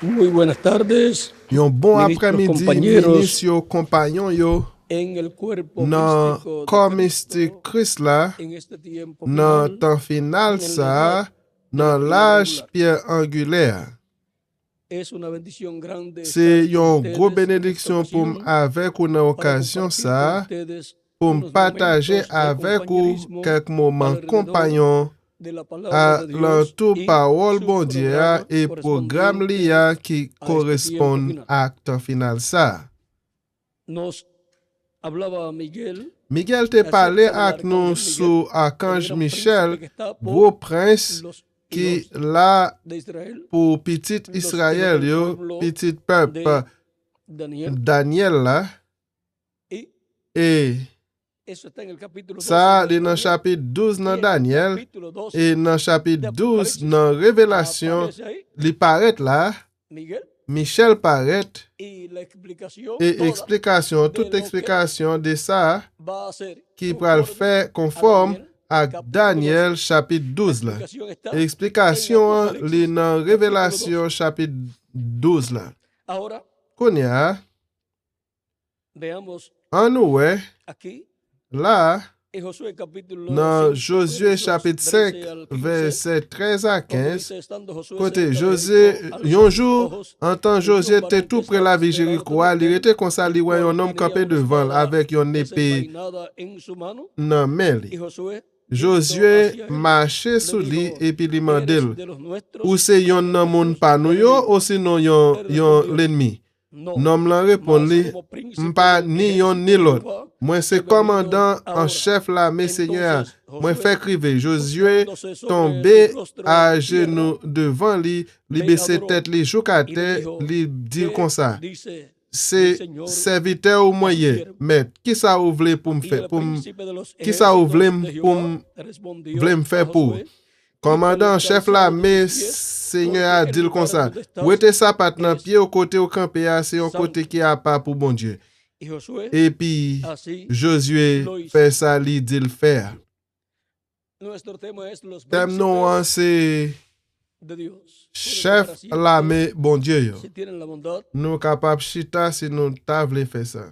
Muy buenas tardes, Yon bon ministros, après-midi, compañeros, ministre yo, compagnon yo, en el cuerpo nan místico de corps Cristo, mystique Christ la, en este tiempo nan final, temps final en la sa, edad de la nan piedra l'âge angular. pierre angulaire. Es una bendición grande Se estar con yon ustedes gros en esta bénédiction pou m ocasión avek ou nan para okasyon compartir con sa, ustedes pou m unos pataje momentos de avek ou compañerismo kek mouman alrededor kompanyon de la palabra de a Dios lantou y parol su bon Dieu a programa e program li correspondiente a ki a este tiempo koresponde final. ak temps final sa. Nos hablaba Miguel Miguel te pale acerca del ak nou arcángel Miguel, sou el Arkanj gran Michel, príncipe que está gros por prince los ki hijos la de Israel, pou pitit los Israel del yo, pueblo pitit pep de Daniel, Daniel la, y e eso está en el capítulo 12 sa de li nan Daniel, chapit 12 y nan en el Daniel, capítulo 12 e nan chapit de 12 Apocalipsis nan Revelasyon, aparece ahí li paret la, Miguel Michel paret, y la explicación e toda eksplikasyon, de tout lo que eksplikasyon de sa, va a hacer ki pral conforme fè a konform Daniel, ak capítulo 12. Daniel chapit La 12 la. explicación está en Eksplikasyon li Apocalipsis nan capítulo 12. Revelasyon chapit 12 la. Ahora Konya, veamos an nou we, aquí la, en Josué capítulo nan 5, Josué versos chapit 13 5, al 15, verset 13 a cuando 15, dice, estando Josué kote cerca de José, Jericó, alzó yon sus jou, ojos an tan y vio José un te varón que tout pre estaba la vi delante Jericho, de li él, rete konsa el li wè cual yon nom tenía kampe una devan espada avèk yon epè desenvainada en su mano, nan men y li. Josué Josué hacia él, mache le sou li dijo, epi li ¿eres mandel. de los nuestros Ou se o yon de nan los moun hijos pa del nou yo, enemigo? ou sinon Él yon respondió, l'enmi. no, Nom lan repon mas li, como príncipe mpa del ni yon ejército ni de lot. Jehová Mwen se he venido komandan an ahora. chef la me seigneur. Entonces Mwen fè Josué, krive. Josué postrándose sobre tombe su rostro a en tierra, genou devan li, li le bese adoró tet li jou ka y le te, dijo, li dil ¿qué kon sa. dice mi Se señor serviteur ou a su mwenye, siervo? met, ki sa ou vle pou m Y fè, el príncipe de los ki sa ou vle ejércitos de pou Jehová m respondió m fè a pou. Josué, quita Komandan el chef la calzado de me tus pies, seigneur porque a el dil kon lugar sa. donde estás Wete sapat nan es pied ou kote ou kampe a, se yon kote santo. ki a pa pou bon Dieu. Y Josué E pi así Josué lo hizo. fè sa li dil fè. Nuestro tema es los Tem nou an príncipes se de Dios. Pueden chef tomar asiento, la me bon Dieu yo. si tienen la bondad. Nou kapap chita si nou ta vle fè sa.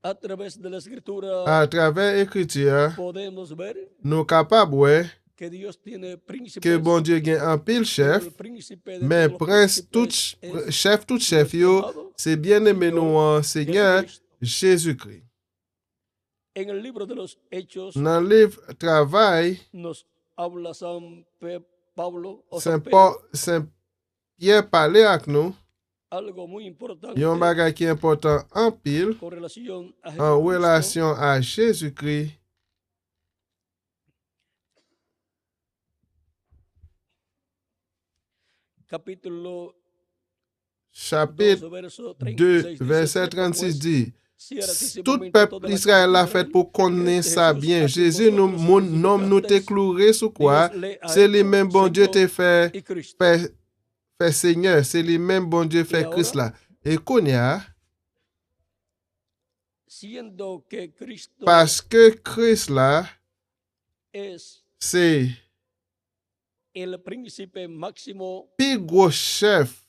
A través de la escritura A travers ekritia, podemos ver nou kapap wè que Dios tiene príncipes, ke bon Dieu gen an pil pero chef, el príncipe de men todos los prince tout príncipes es chef tout chef yo, nuestro amado se bien aimé nou an Seigneur Jesucristo. Jésus-Christ. En el libro de los Hechos Nan liv travay, nos habla Pablo o Saint San Pedro Saint Pierre pale ak nou, algo muy importante yon bagay ki important an pil, con relación a an Jesucristo. relasyon a Jésus-Christ. Capítulo Chapitre 2, verso 2, 36 verset dice, 36 di, ciertísimamente tout peuple toda la Israël la casa de fèt Israel pou cree konnen que sa Jesús, bien. a quien Jésus nou vosotros moun nom nou te crucificasteis, kloure sou kwa, Dios le ha se li hecho men bon Dieu te Señor fè y Cristo. fè Seigneur, se li men bon Dieu fè Y Christ ahora, la. E konya, siendo que Cristo paske Christ la, es se el príncipe máximo pi gwo chef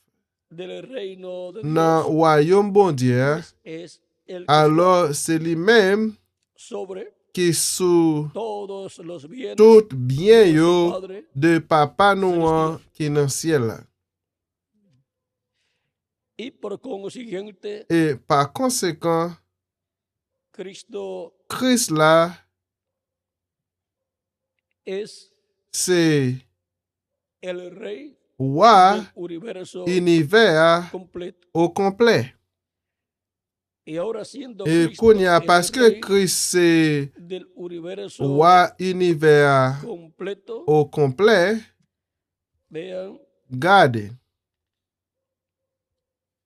del reino de nan Dios, wayom bon Dieu, es el que alors se li men sobre ki sou todos los bienes tout bien de yo nuestro Padre de papa nou an ki nan ciel la. y por consiguiente E pa konsekant, Cristo Christ la, es se el rey wa del universo univers completo. au complet. Y ahora siendo E Cristo konya el paske rey Christ se del universo wa univers completo, au complet, vean, gade,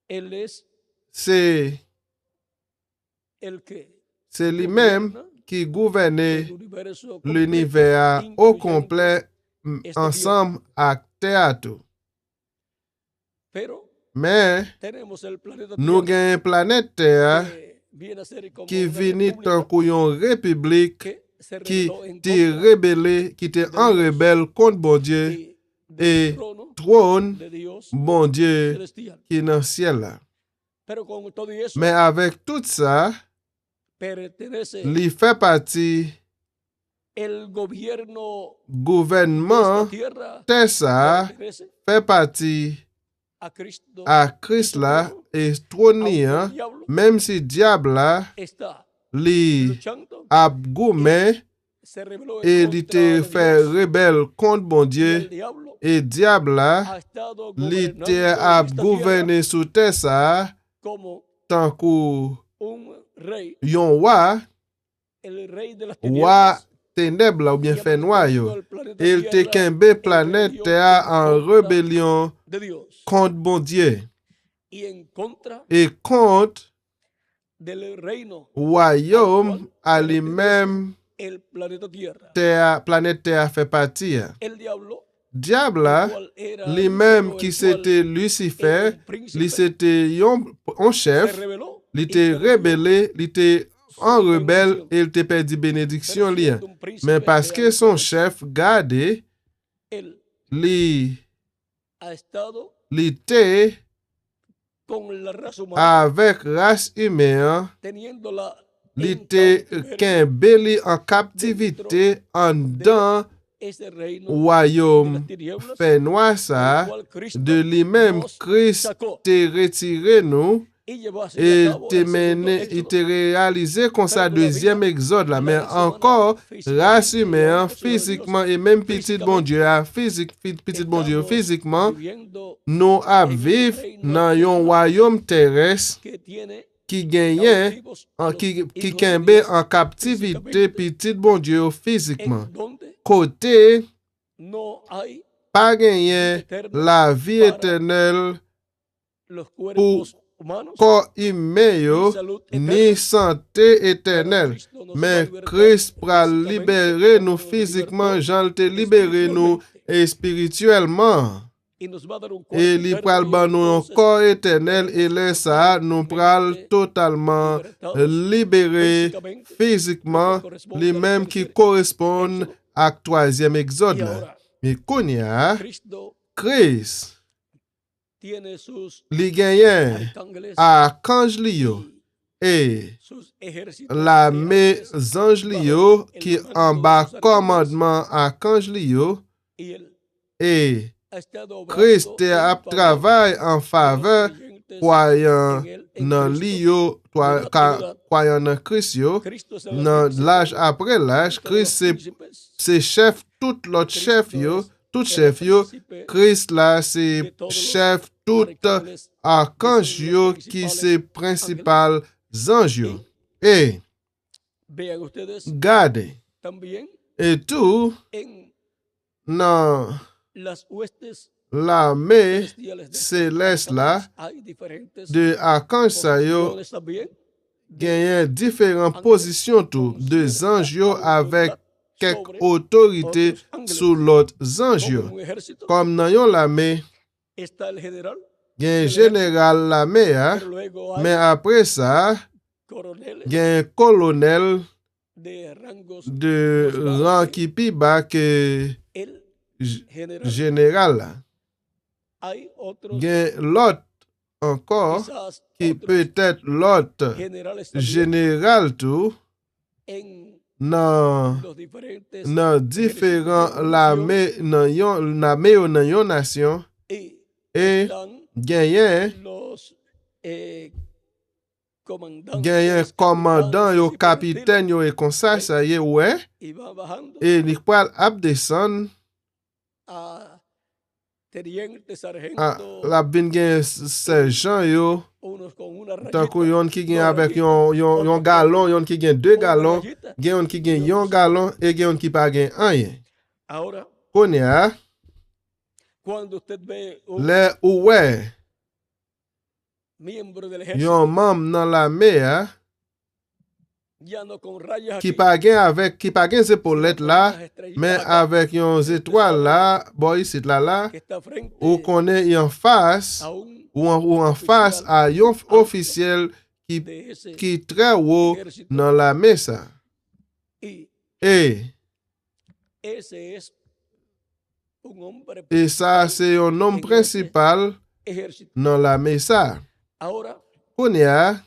él es se el que li men ki gouverne el universo completo, l'univers au incluyendo complet este ensemble ak teatou. Pero Men, tenemos el planeta nou Tierra, gen planet Terre que viene a ser como ki una vini república tankou yon republik que se ki rebeló en te contra rebele, ki te an rebel kont bon Dieu y et del trono trône, de Dios bon Dieu, celestial. qui est dans le ciel là. Pero con todo y eso, Mais avec tout ça, pertenece il fait partie el gobierno de gouvernement, esta tierra, c'est ça, pertenece fait partie a Cristo. à Christ là et trône Aunque là, el diablo même si diable là, está li luchando, a goumé se rebeló et en il contra te de fait Dios, rebelle contre bon y Dieu el diablo et diable là, ha estado li te gobernando a en esta tierra gouverné sous terre ça, como tant que un rey, yon roi, el rey de las roi tinieblas, ténèbres là ou bien y ha fait mantenido noyau. al planeta Il te Tierra kembe en planète rebelión terre en contra rébellion de Dios contre bon Dieu y en contra et contre del reino royaume à lui-même el planeta Tierra. terre, planète terre fait partie. El diablo, Diable el là, cual era lui-même Lucero, qui el cual c'était Lucifer, era un lui príncipe, c'était un se chef, rebeló il y était perdió rebellé, il était en su rebelle bendición. et il était perdu bénédiction Pero li. siendo un príncipe Mais parce de que son ángeles, chef gardé, él li ha estado était con la raza humana, avec race humaine, teniéndola li en était cautiverio, kembeli en captivité en dans ese reino de las royaume tinieblas, fait noir del ça, cual Cristo de lui-même nos Christ sacó te retiré nous y llevó así a et cabo te el segundo mené, il éxodo. te réalisé comme ça Pero todavía deuxième exode là, la mais raza humana encore race físicamente y humaine aún los hijos de Dios physiquement et même petit bon físicamente Dieu petit bon Dieu estamos physiquement viviendo nous à en un vivre reino dans un terrenal royaume terrestre que tiene qui gagne cautivos a los qui hijos de kembe Dios en captivité físicamente, petit bon Dieu physiquement. en donde Côté no hay pas vida gagner eterna la vie para éternelle los pour cuerpos humanos, corps humain ni yo, salud ni eterna, santé pero éternelle. Cristo nos va a Mais libertar Christ pral físicamente libérer como nous nos physiquement, libertó Jean te libérer nous espiritualmente, spirituellement. y nos va a dar un Et cuerpo li eterno, pral y ban nous un entonces corps éternel et seremos là ça nous pral totalmente totalement libertados libérer físicamente, lo physiquement cual corresponde les al mêmes qui tercer correspondent éxodo. à troisième exode Y là. ahora Mais Kounia, Cristo Christ tiene sus li genyen arcángeles archange li yo y et sus ejércitos la de mes ángeles ange li bajo yo el qui mando en de bas sus arcángeles, commandement archange li yo y él et ha estado Christ obrando te en ap favor travail en de los faveur creyentes croyant en él, en nan li Cristo. yo En la actualidad, croyant nan Christ yo Cristo es el nan príncipe l'âge après l'âge de todos los Christ c'est príncipes. chef tout l'autre chef Cristo yo es tout el chef yo príncipe Christ là de c'est todos los chef tout arcángeles, archange que son yo los qui principales c'est principal ange yo. Y Et vean ustedes gardez también et tout en nan las huestes l'armée celestiales de céleste là hay diferentes de archange sa yo posiciones también genyen différentes positions tout de ange yo avec quelques autorités sous l'autre ange como yo. en un ejército. Comme nan yon l'armée Está el general, gen général l'armée pero luego hay mais après ça coroneles gen colonel de rangos de más bajos rang que qui pi bas que el general. général là. Hay otros, Gen l'autre encore quizás qui otros peut-être l'autre generales también général tout en nan los diferentes nan différents l'armée nan yon nation y et están genyen los comandantes, genyen commandant yo capitanes, capitaine yo et comme ça ça y est ouais y va bajando et li pral ap descend a teniente, a sargento, la bin gen sergent yo unos con una tant que rayita, yon ki gen dos avec rayitas, yon otros galon yon ki gen 2 con una galon rayita. gen yon ki gen yon galon et gen yon ki pa gen anyen Ahora, konya cuando usted ve un le ouwe miembro del ejército yon membre nan l'armée ya no con rayas qui aquí, pa gen épaulettes sino con là unas estrellitas mais acá, avec yon étoile là boy sit là que está frente ou konnen yon face a un ou en face à yon officiel de ese qui très haut ejército, dans la mesa. y Et ese es un hombre Et ça, c'est un homme principal ejército. dans l'armée ça. Ahora, On y a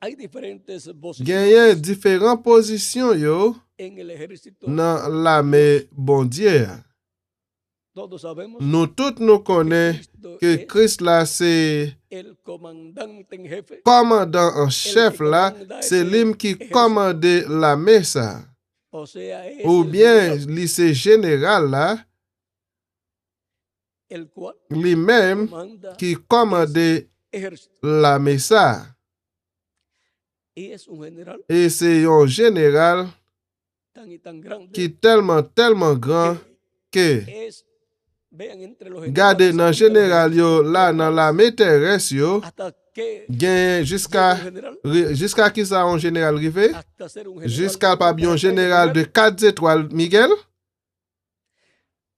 hay diferentes gagné posiciones différentes positions yo en el ejército. dans l'armée bon Dieu. Todos sabemos Nous tous nous connaissons que es Christ là, c'est el comandante en jefe. commandant en chef là, c'est lui qui commande l'armée ça. O sea, es Ou el bien, general, lui c'est général là, el cual lui-même comanda qui commande ejército. l'armée ça. Y es un general Et c'est un général tan y tan grande qui est tellement grand que, es, vean, entre los regardez, dans le generales, général yo là, dans l'armée terrestre yo, hasta que gain llega un general, jusqu'à qui ça un général rivé? hasta ser un general, Jusqu'à pas bien un hasta général de 4 étoiles, Miguel.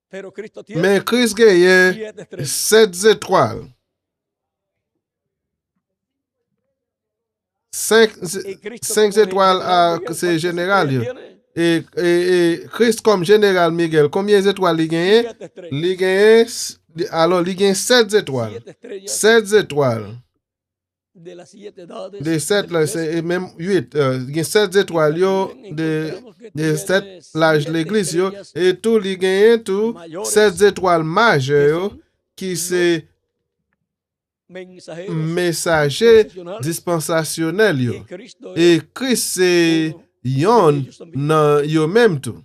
pero Cristo tiene Mais Christ gagne 7 estrellas. 7 étoiles. 5 Y Cristo 5 como étoiles à Miguel, ces ¿cuántas générales. estrellas yo. tiene? Et Christ comme général Miguel, combien d'étoiles il gagne? 7 estrellas. Il gagne, alors il gagne 7 étoiles. 7 estrellas 7 étoiles. de las 7 edades. De 7 del là, Cristo. c'est même 8. Il gagne 7 étoiles yo, de 7 l'âge de l'église yo, et tout il gagne tout 7 étoiles majeures qui c'est Mensajeros messager dispensacionales. dispensationnel yo. Y Cristo Et es Christ c'est yon nan yo même tout.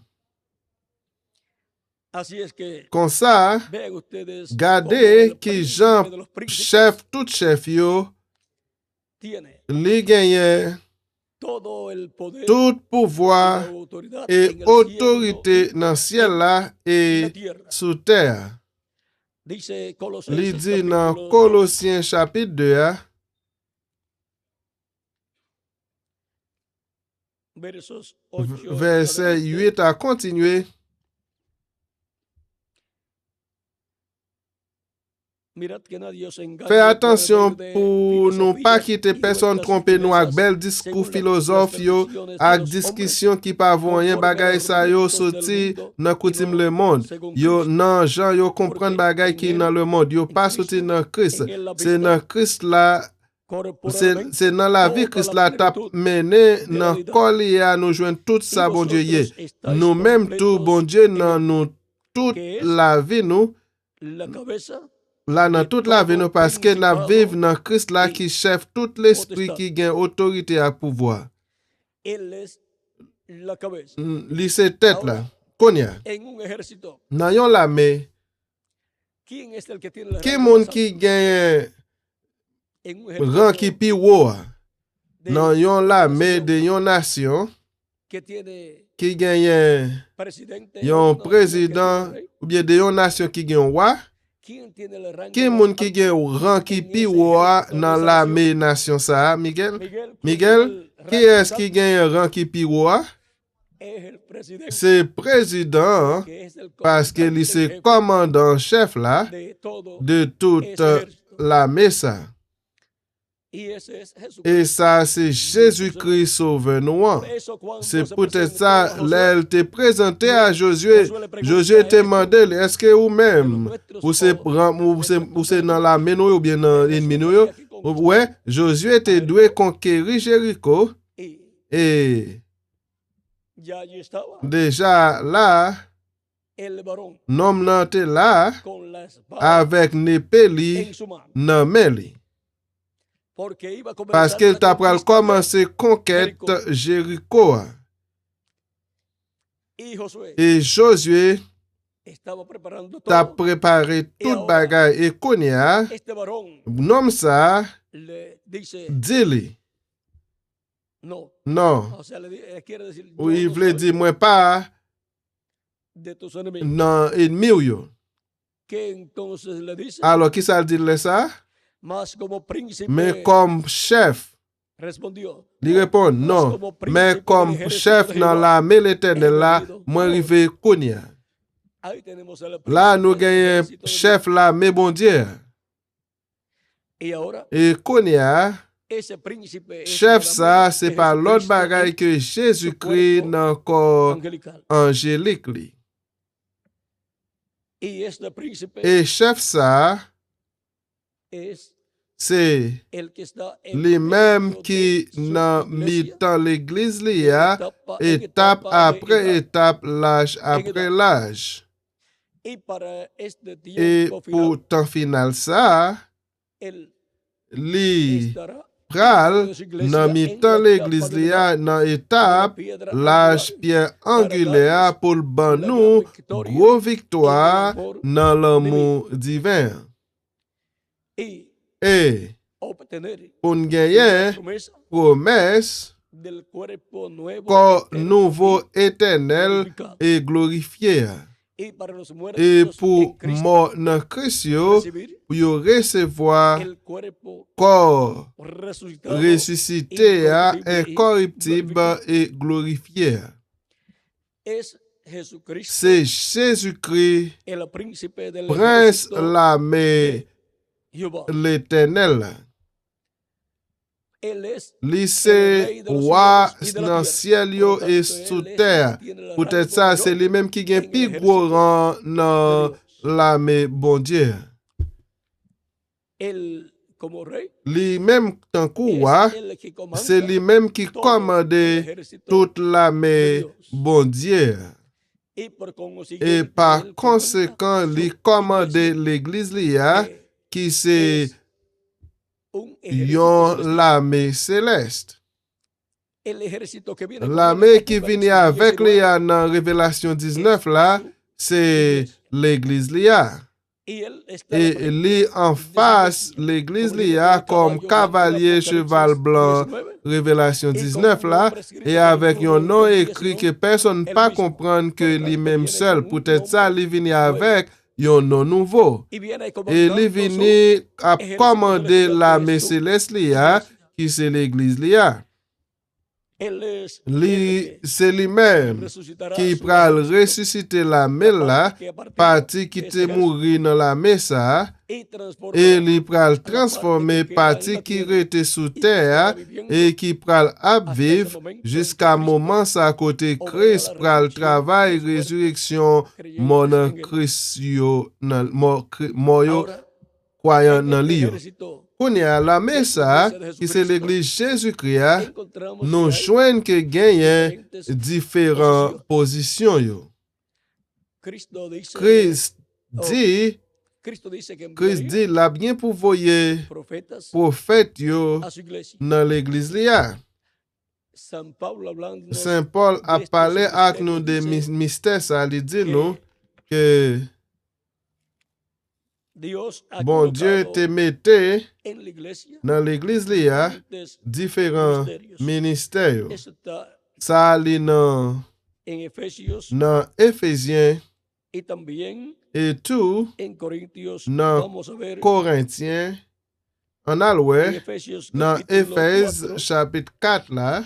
así es que Comme ça, vean ustedes cómo gardez el qui príncipe Jean de los príncipes chef tout chef yo tiene li gagne todo el poder tout y pouvoir la autoridad et en el autorité cielo dans ciel là y en la et tierra. sous terre. Dice Li Colosenses dit dans capítulo Colossiens chapitre 2 versos 8 verset 8 à continuer. Mirad que nadie os engañe Fais attention por medio de pour nous pas filosofías quitter y personne vueltas tromper nous avec diversas, bel discours según philosophe yo, tradiciones de avec los discussion qui pas vaut rien bagay sa yo sorti dans coutume le monde. Yo nan Jean yo comprendre bagay qui dans le monde, yo pas sorti dans Christ. C'est dans Christ là, c'est dans la vie Christ là t'a mené dans corps à nous joindre tout ça bon Dieu yé. Nous même tout bon Dieu dans nous toute la vie nous la cabeza là dans toute la vie nous parce que nous vivons dans Christ là qui chef tout l'esprit qui gagne autorité et pouvoir. él es la cabeza. Li c'est tête là. Konya. En un ejército, Dans yon l'armée, ¿quién es el que tiene la qui rang moun más qui alto? gagne En un rang qui ejército pi haut de- dans yon l'armée de yon nation que tiene qui gagne presidente, yon una- président que tiene rey. ou bien de yon nation qui gagne roi, ¿Quién tiene el rango qui más moun qui alto? gagne rang qui pi haut dans l'armée nation ça, Miguel? Miguel, ¿quién Miguel, tiene el qui rango est-ce más qui alto? gagne rang qui pi haut? Es el presidente, C'est président que es el parce que comandante lui en c'est jefe commandant chef là de todo de toute l'armée ça. y ese es Jesucristo. Et ça c'est Jésus-Christ sauveur nous. Por eso cuando C'est se peut-être presentó ça, a Josué, là, elle te présenté à Josué. Josué te demandé, est-ce que vous-même, ou c'est dans la nous ou bien dans l'ennemi nous? Ouais, Josué te doué conquérir Jéricho. y Et ya allí estaba déjà là, el varón l'homme là était là con la espada avec Népéli en su mano, dans main li. porque iba a comenzar Parce qu'il la t'a pral conquista commencer conquête Jéricho. y Josué Et Josué estaba preparando t'a todo. préparé toute bagaille et Konya, Este varón nom ça, le dice dis-li. no, Non. o sea, quiere decir yo Ou il no voulait soy dire, moi pas de tus enemigos. dans ennemi ou yo. Que entonces le dice, Alors, qui ça dit le ça? mas como príncipe Mais comme chef, respondió, il répond, non. Mais comme chef dans l'armée l'éternel là, moi arrivé Konya. ahí tenemos el Là, nous príncipe del gagnons ejército de chef là, mais bon Dieu. Dios. Y ahora Et Konya, ese príncipe es chef el ça, amor c'est de pas l'autre Jesucristo bagaille que Jésus-Christ dans le corps angelical. angélique li. Y este príncipe Et chef ça, es c'est el que está en lui-même medio qui de su n'a mis iglesia, dans l'église de là, etapa en étape etapa, après de étape, l'âge après étape. l'âge. Y para este Et tiempo final, pour temps final ça, él li estará pral dentro de su iglesia nan en mitan la l'église etapa li del a nan etap piedra l'âge angular, pierre para angulaire darnos pour ban la nou gran victoria gros en el victoire amor nan l'amour divin. y Et obtener pour la gagner promesa promesse del cuerpo nuevo, corps eterno nouveau y éternel glorificado. et glorifié. Y para los Et muertos en pour Cristo, mort nan Christ yo, recibir pour yo recevoir el cuerpo corps resucitado, ressuscité, incorruptible y incorruptible glorificado. et glorifié. Es Jesucristo, C'est Jésus-Christ, el príncipe del prince ejército l'armée, Jehová. l'éternel. Él es Li el se rey de los roi cielos y de la nan tierra. ciel Por yo lo tanto, et él sous es el terre. que tiene la Peut-être rango ça, c'est mayor lui-même qui gen en pi el gros ejército rang de nan Dios. l'armée bon Dieu. Él, como rey, Li même tant kou es roi, el que c'est comanda lui-même qui todo commande el ejército toute de l'armée Dios. bon Dieu. Y por Et consiguiente, par él comanda conséquent, su li commande iglesia, l'église li a, que qui c'est es un ejército yon celestial. l'armée céleste. El ejército que viene con él L'armée en qui Apocalipsis vient avec 19, lui dans Révélation 19 là, su c'est iglesia. l'église lia. Y él está Et frente lui en de su face, iglesia, l'église como lia jinete comme de caballo blanco en cavalier cheval Apocalipsis blanc, 19, Révélation y con 19 un là, nombre escrito et que avec ninguno un de nom entendía, écrit sino que personne él pas mismo. comprendre que Por lo tanto, lui-même viene seul. con un Peut-être ça, nombre lui vient nuevo. avec un nom nouveau. Y viene Et lui comandando su vient à ejército commander celestial, l'armée que es su céleste lia, iglesia. qui c'est l'église lia. Él es Li, el c'est que lui-même resucitará qui su pral ejército, ressusciter la la mel là, parte que ha partido parti qui de te ese ejército, mouri dans la mesa, y et transformará li pral la parte transformer que queda en parti la qui tierra rete sous y que estará terre viviendo et qui pral ap hasta ese viv momento en que jusqu'à moment Cristo sa côté obrará Christ la pral resurrección travail de su cuerpo, résurrection creyentes mon en él. Christ yo nan mo yo Ahora, croyant en nan este li yo. ejército Kounè a la de mesa, la iglesia de qui c'est Jesucristo, l'église Jésus-Christ, encontramos nous que hay joignent que genyen diferentes différentes positions yo. Cristo dice, Christ oh, dit, Cristo dice que Christ enviaría dit la bien pour voyer profetas prophète yo a su iglesia. dans l'église là. San Pablo hablando Saint Paul a de estos parlé avec nous misterios, des dice mystères, ça lui dit que nous que Dios ha bon Dieu colocado te mette en la iglesia dans l'église là diferentes différents ministerios. ministères. Eso está Ça lit dans en Efesios Éphésiens y también et tout en Corintios. dans Vamos a ver Corinthiens. En en aloué Efesios dans capítulo Éphèse 4, chapitre 4 là.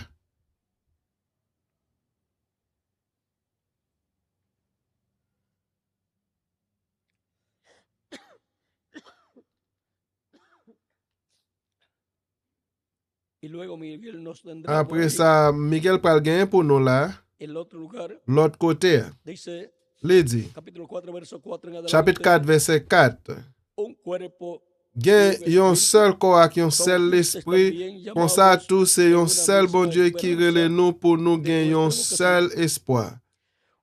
y luego Miguel nos tendrá por Après ahí ça, Miguel pral gen pour nous là, el otro lugar. l'autre côté. Dice Li dit, capítulo 4, verso 4 en adelante. chapitre 4 verset 4. Un cuerpo Gen yon seul corps ak yon seul esprit, kon sa tou se yon seul bon Dieu qui rele nous pour nous gen yon seul espoir.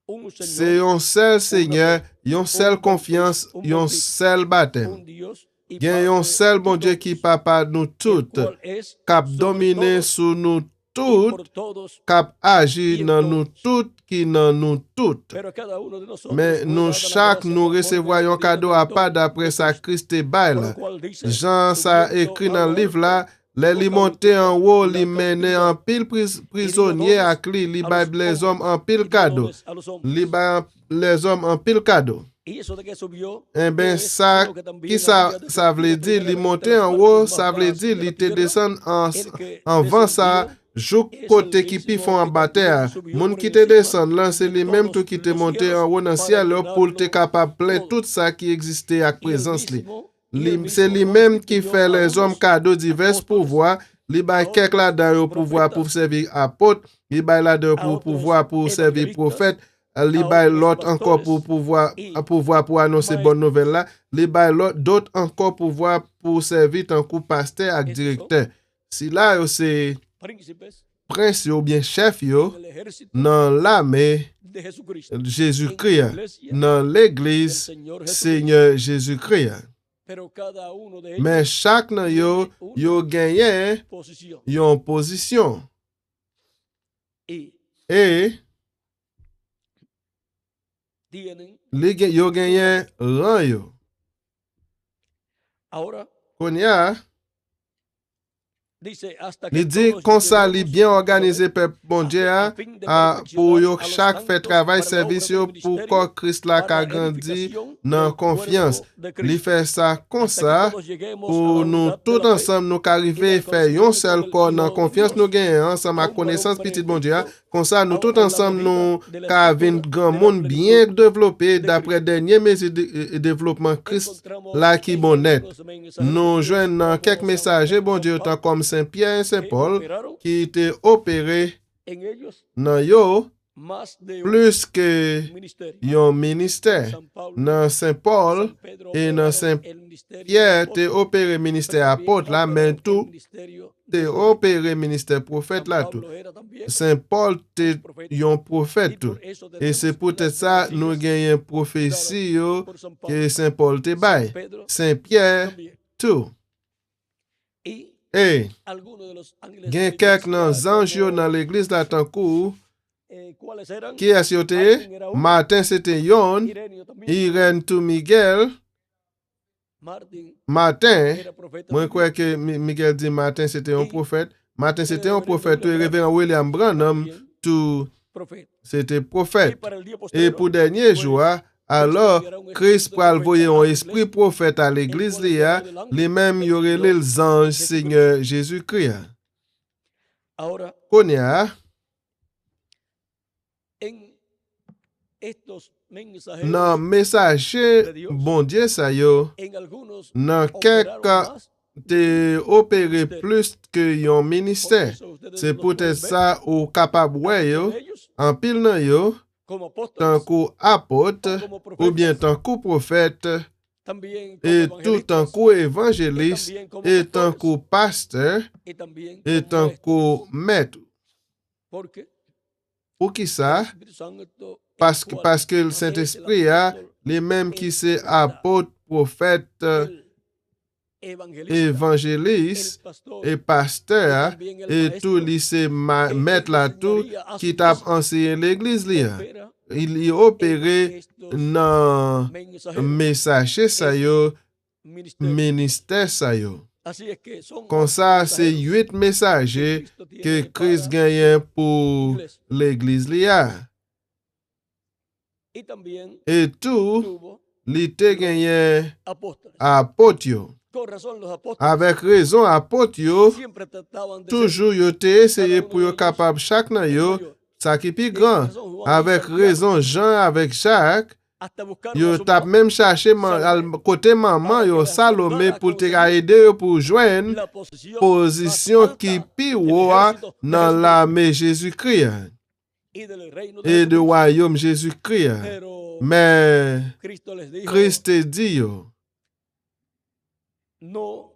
un Se Señor, yon seul Seigneur, yon seul confiance, yon seul baptême. un Dios y Gen yon Padre seul de bon Dieu qui todos, papa nous el tout, cual es kap sobre domine todos sous nous y tout, por todos, kap agi y en nan nous todos. tout, qui nan nous tout. Pero a cada uno de nosotros Mais fue nous dada la chaque gracia nous conforme a recevoir la un medida cadeau del à don pas de d'après sa Cristo, Christ por bail. lo cual dice, Jean ça subiendo écrit a dans lo le livre alto, là, les li colocado monté en haut, la li mené en pile prisonnier à clé, li a bay los les hommes en hombres pile y cadeau. dones a los hombres. Li bay les hommes en pile cadeau. Y eso de que subió, Eh no ben es ça, sino que también qui ça, había ça veut descendido dire, li primeramente monté las en partes haut, más ça veut bajas dire, de li la te tierra. descend El que en vent ça, descendió jou es el côté qui pi mismo font en que bataille. también subió Moun por qui te encima descend là, c'est de les mêmes todos tout qui te los monté cielos en haut dans le para ciel là, pour te llenarlo capable plein todo. tout ça qui existait à Y el présence li. mismo, y el C'est mismo lui-même qui constituyó fait a les hommes unos cadeaux divers apóstoles, pouvoirs. Li bay a quelques là otros dedans pouvoir pour profetas, servir apôtre, li bay là dedans a pour otros pouvoir pour servir evangelistas, prophète, li bay l'autre encore pour pouvoir pour annoncer bonne nouvelle là, li bay l'autre d'autres encore pouvoir pour servir en coup pasteur ak directeur. Si là yo c'est príncipes prince yo bien chef yo en el ejército dans l'armée de Jesucristo, Jésus-Christ, iglesia dans del l'église Señor Jesucristo. Seigneur Jésus-Christ. Pero cada uno de Mais ellos chaque nan yo gagné posición yon position. y Et tienen yo gagné rang yo. ahora Konya, dice hasta li que di todos kon sa li lleguemos bien a organisé peuple bon Dieu a fin de pour yo perfeccionar a los chaque fait santos travail para la service obra yo del pour ministerio, corps Christ la para ka la grandi edificación nan del confiance. cuerpo de Li Cristo, fait ça comme hasta que ça todos lleguemos a pour la nous unidad de tout la fe ensemble nous arriver y del faire yon conocimiento seul del corps Hijo nan de confiance Dios, nous gagner ensemble a à un varón connaissance petit bon Dieu. perfecto, Comme ça nous a tout la ensemble nous medida de la ka vin estatura grand de la monde bien plenitud développé de d'après Cristo. dernier mesure de développement Christ Encontramos là qui en bon net. algunos mensajes Nous de Dios joignons dans como quelques San messagers, Pedro, bon San Dieu, tant Pablo, comme Saint-Pierre et que Saint-Paul, operaron qui étaient opérés en ellos dans yo más de un plus que ministerio. yon ministère. San Pablo, Dans Saint-Paul San Pedro et dans operaron Saint-Pierre, el ministerio te apóstol, opéré pero ministère también apôtre là, mais operaron el tout ministerio te de profeta. opéré ministère prophète San là tout. Pablo era también Saint-Paul te un profeta. yon Y prophète tout. por eso Et c'est tenemos peut-être las ça nous profecías gagnons prophétie yo por San que Pablo, Saint-Paul te San bail. Pedro Saint-Pierre también. tout. Y Et algunos de los ángeles de gen la quelques iglesia, nan anges yo como, dans l'église là tant kou. ¿cuáles eran? Qui est-ce yo te? Martín era uno, Martin c'était yon, Ireneo también. Irène tout Miguel. Martin, Era profeta moi también. crois que Miguel dit Martin c'était un Y prophète. Martin el c'était un reverendo prophète. Le William révérend William Branham también tout profeta. c'était Y prophète. para el día Et postrero, pour dernier jour, alors Christ pral voyer un esprit prophète à l'église là, les mêmes y aurait les anges Seigneur Jésus-Christ. ahora Konya, en estos mensajeros, nan messager bon Dieu ça yo, en algunos nan operaron quelques más. te opéré plus que yon Por ministère. eso ustedes C'est los pueden peut-être ver, ça ou capable ouais yo, algunos de ellos en pile nan yo, como tant apóstoles, qu'au apôtre, como ou bien profetas, tant qu'au prophète, también como et tout tant evangelistas, qu'au évangéliste, también como et tant pastores, qu'au pasteur, y también et como tant maestros. qu'au maître. Porque Pour qui el ça? Espíritu Santo, el Parce cual que le también es el Saint-Esprit a apóstol, les mêmes qui el c'est profeta, apôtre, prophète, el evangelista, évangéliste el pastor, et y pasteur, también el et tout maestro, lycée que maître là tout enseñaría a qui su t'a iglesia, enseigné l'église là. opera Il y en opéré estos dans mensajeros, messager ça yo, ministerios. ministère ça yo. Así es que son Comme ocho ça, c'est mensajeros 8 messagers Cristo tiene que Christ para gagne pour iglesia. l'église là. Y también Et tout, tuvo li te gagne apóstoles. apôtre yo. Con razón, los apóstoles Avec raison, apôtre yo, siempre trataban de toujours yo te essayé pour yo capable chaque nan ser el yo, mayor. ça qui pi Y con grand. razón, Juan y Avec Santiago raison, Jean avec Jacques, hasta buscaron a yo su tap mamá même cherché Salomé, al côté maman para yo que la Salomé ayudara a pour te conseguir aider yo pour joindre la posición position más qui alta pi del haut ejército de dans Jesucristo l'armée Jésus-Christ y del reino de et du Jesucristo. royaume Jésus-Christ. Pero Mais Cristo les dijo, Christ te dit yo, no,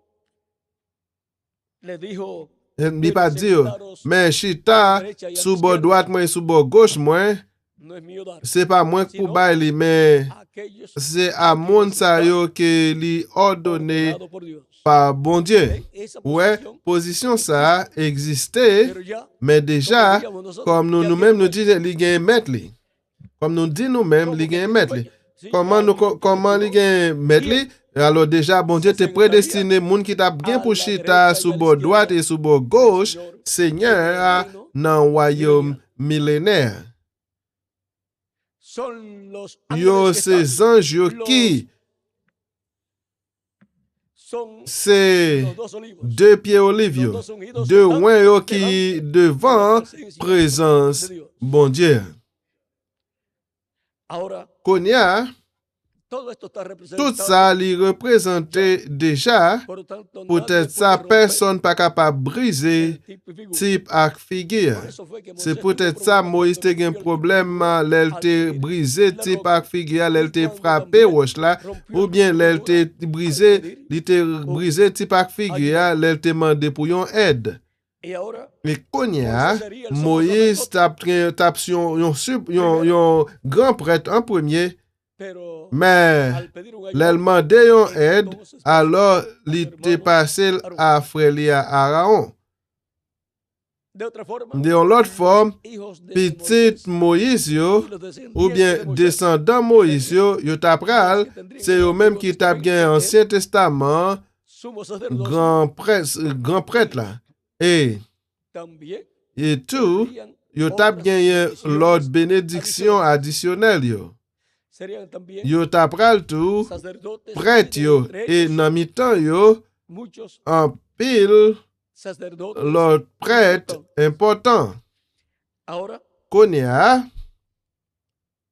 les dijo, il pas dit yo, mais chita sous bord droite moi et sous bord gauche moi, no es mío dar, c'est pas moi qui pour bailler li, mais a aquellos c'est à moun sa yo que li ordonné ordenados por Dios. par bon Dieu. ¿Ven? Esa Ouais, posición, position ça existait, pero ya, mais déjà, como diríamos nosotros, comme nous ya nous-mêmes nous tiene disons, li gen maître li. Comme nous dit nous-mêmes, como li que gen tiene maître li. dueño. Sí, Comment ya nous, Dios comment li predestinó gen maître li? Alors déjà, bon Dieu te prédestiné moun qui t'a gen pour chita sous bord droite et sous bord gauche, Seigneur, dans le royaume millénaire. son los Yo ángeles que ces están, anges yo qui son c'est los dos olivos, deux pieds olives los yo, dos ungidos deux que están oins yo delante qui de devant la presencia présence de Dios. bon Dieu. Ahora, Konya, Todo esto está Tout representado. ça, li représente déjà. Por lo tanto, Peut-être nadie ça, puede romper personne pas capable de briser el tipo y figura. type ak figure. Por eso fue que C'est Moisés tuvo peut-être ça, problemas Moïse cuando te gen rompió el tipo y problème, figura l'el al te herir brisé la type roca. ak figure, l'el Y te cuando frappé también roche là, rompió ou el bien tipo y l'el te figura al brisé, pedir li te brisé type ak figure, l'el te mandé pour yon aide. y ahora Et konya, Moisés sería el sumo Moïse sacerdote, tap yon grand prêtre en premier, pero mais al pedir un l'el ayuda, mande yon aide, entonces pasó alors a li su te hermano passé Aarón. à frère li à Aaron. De otra forma, De l'autre forme, los hijos de petit Moisés Moïse yo, y los ou bien descendientes de Moisés descendant Moïse yo tap pral, c'est yo même qui tap gen Ancien Testament, sumo sacerdocio grand prêtre là. Et también tout, tendrían yo tap otras gen l'autre bendiciones bénédiction additionnelle yo. serían también Yo tap pral tout, sacerdotes prêtre y yo, entre et ellos nan mi tan yo, muchos en pile, sacerdotes l'autre prêtre importantes. important. Ahora Konya,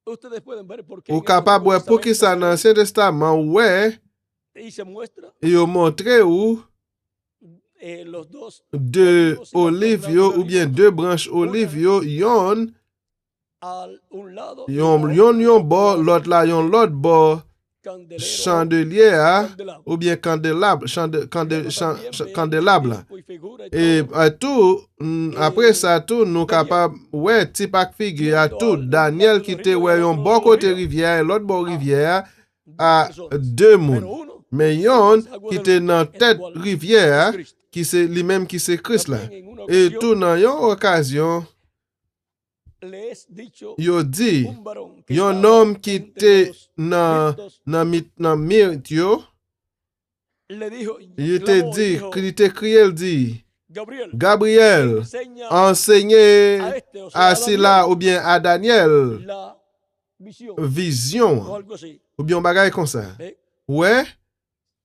ustedes pueden ver por qué ou en el capable Antiguo pour qui ça Testamento dans l'Ancien Testament, ouais, y se muestra yo montre ou los dos deux olivos y las dos olives ramas yo, de ou bien olivos deux branches olives yo, yon al un lado y a la yon otro bord, lado l'autre là, yon l'autre bord, candelero chandelier, candelabro. ou bien candélabre, Luego también vean candélabre. tipo y figura y Et todo, à tout, après ça, tout, nous capable, ouais, type ak figure, à tout, Daniel qui te ouais, yon bon côté rivière, l'autre bord rivière, dos à personas. deux moun. Pero uno Mais sobre yon las aguas qui del te río, dans el tête cual rivière, es Cristo. qui c'est lui-même qui c'est Christ là. También en una Et ocasión tout dans yon occasion, le es dicho yo dit, un varón que yon estaba homme qui entre te los nan muertos, mir yo, le dijo, il te clamó y dit, dijo, il te crié, il dit, Gabriel, Gabriel, enseña enseignez a este, o sea, à a Sila Daniel, ou bien à Daniel la visión o vision algo así. ou bien bagay comme ça. ¿Eh? Ouais,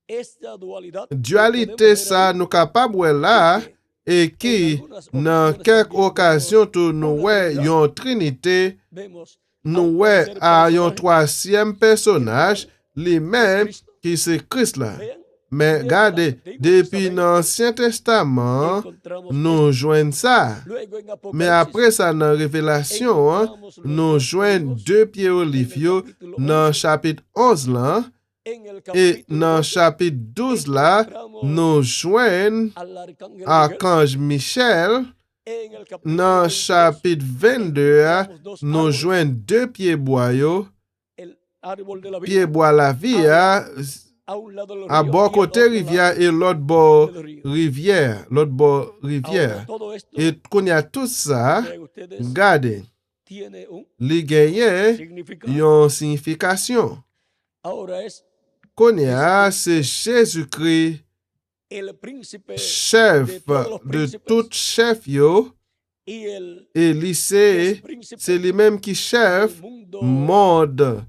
Esta dualidad que dualité podemos ver ça ahí, nous capable ouais là y que et en qui algunas dans ocasiones quelques también occasions vemos tout nous una ouais trinidad. yon trinité, Vemos a nous un ouais tercer à yon personaje, troisième personnage, les es mêmes Cristo. qui c'est Christ là. Vean, Mais desde regardez, l'Antiguo depuis Testamento l'Ancien Testament, encontramos nous joignons ça. luego en Mais Apocalipsis après ça, dans Révélation, encontramos los nous dos joignons olivos deux pieds en olives el capítulo dans 11. chapitre 11 là, En el et capítulo dans 12 chapitre 12 là, encontramos nous joignons al arcángel Miguel. Archange Michel. En el capítulo Dans 22 chapitre 22, encontramos dos nous árboles, joignons deux pieds bois, el árbol de la vida pieds bois la vie, a un lado del à río bord y al côté otro rivière lado et l'autre bord del río. rivière, l'autre bord Ahora, rivière. todo esto, Et qu'on y a tout ça, vean ustedes, regardez, tiene un les gagnants, significado. ils ont une signification. Ahora es Qu'on y a, c'est Jésus-Christ, el príncipe chef de todos los de príncipes tout chef, yo, y el et que es lycée, príncipe c'est lui-même qui chef, del mundo monde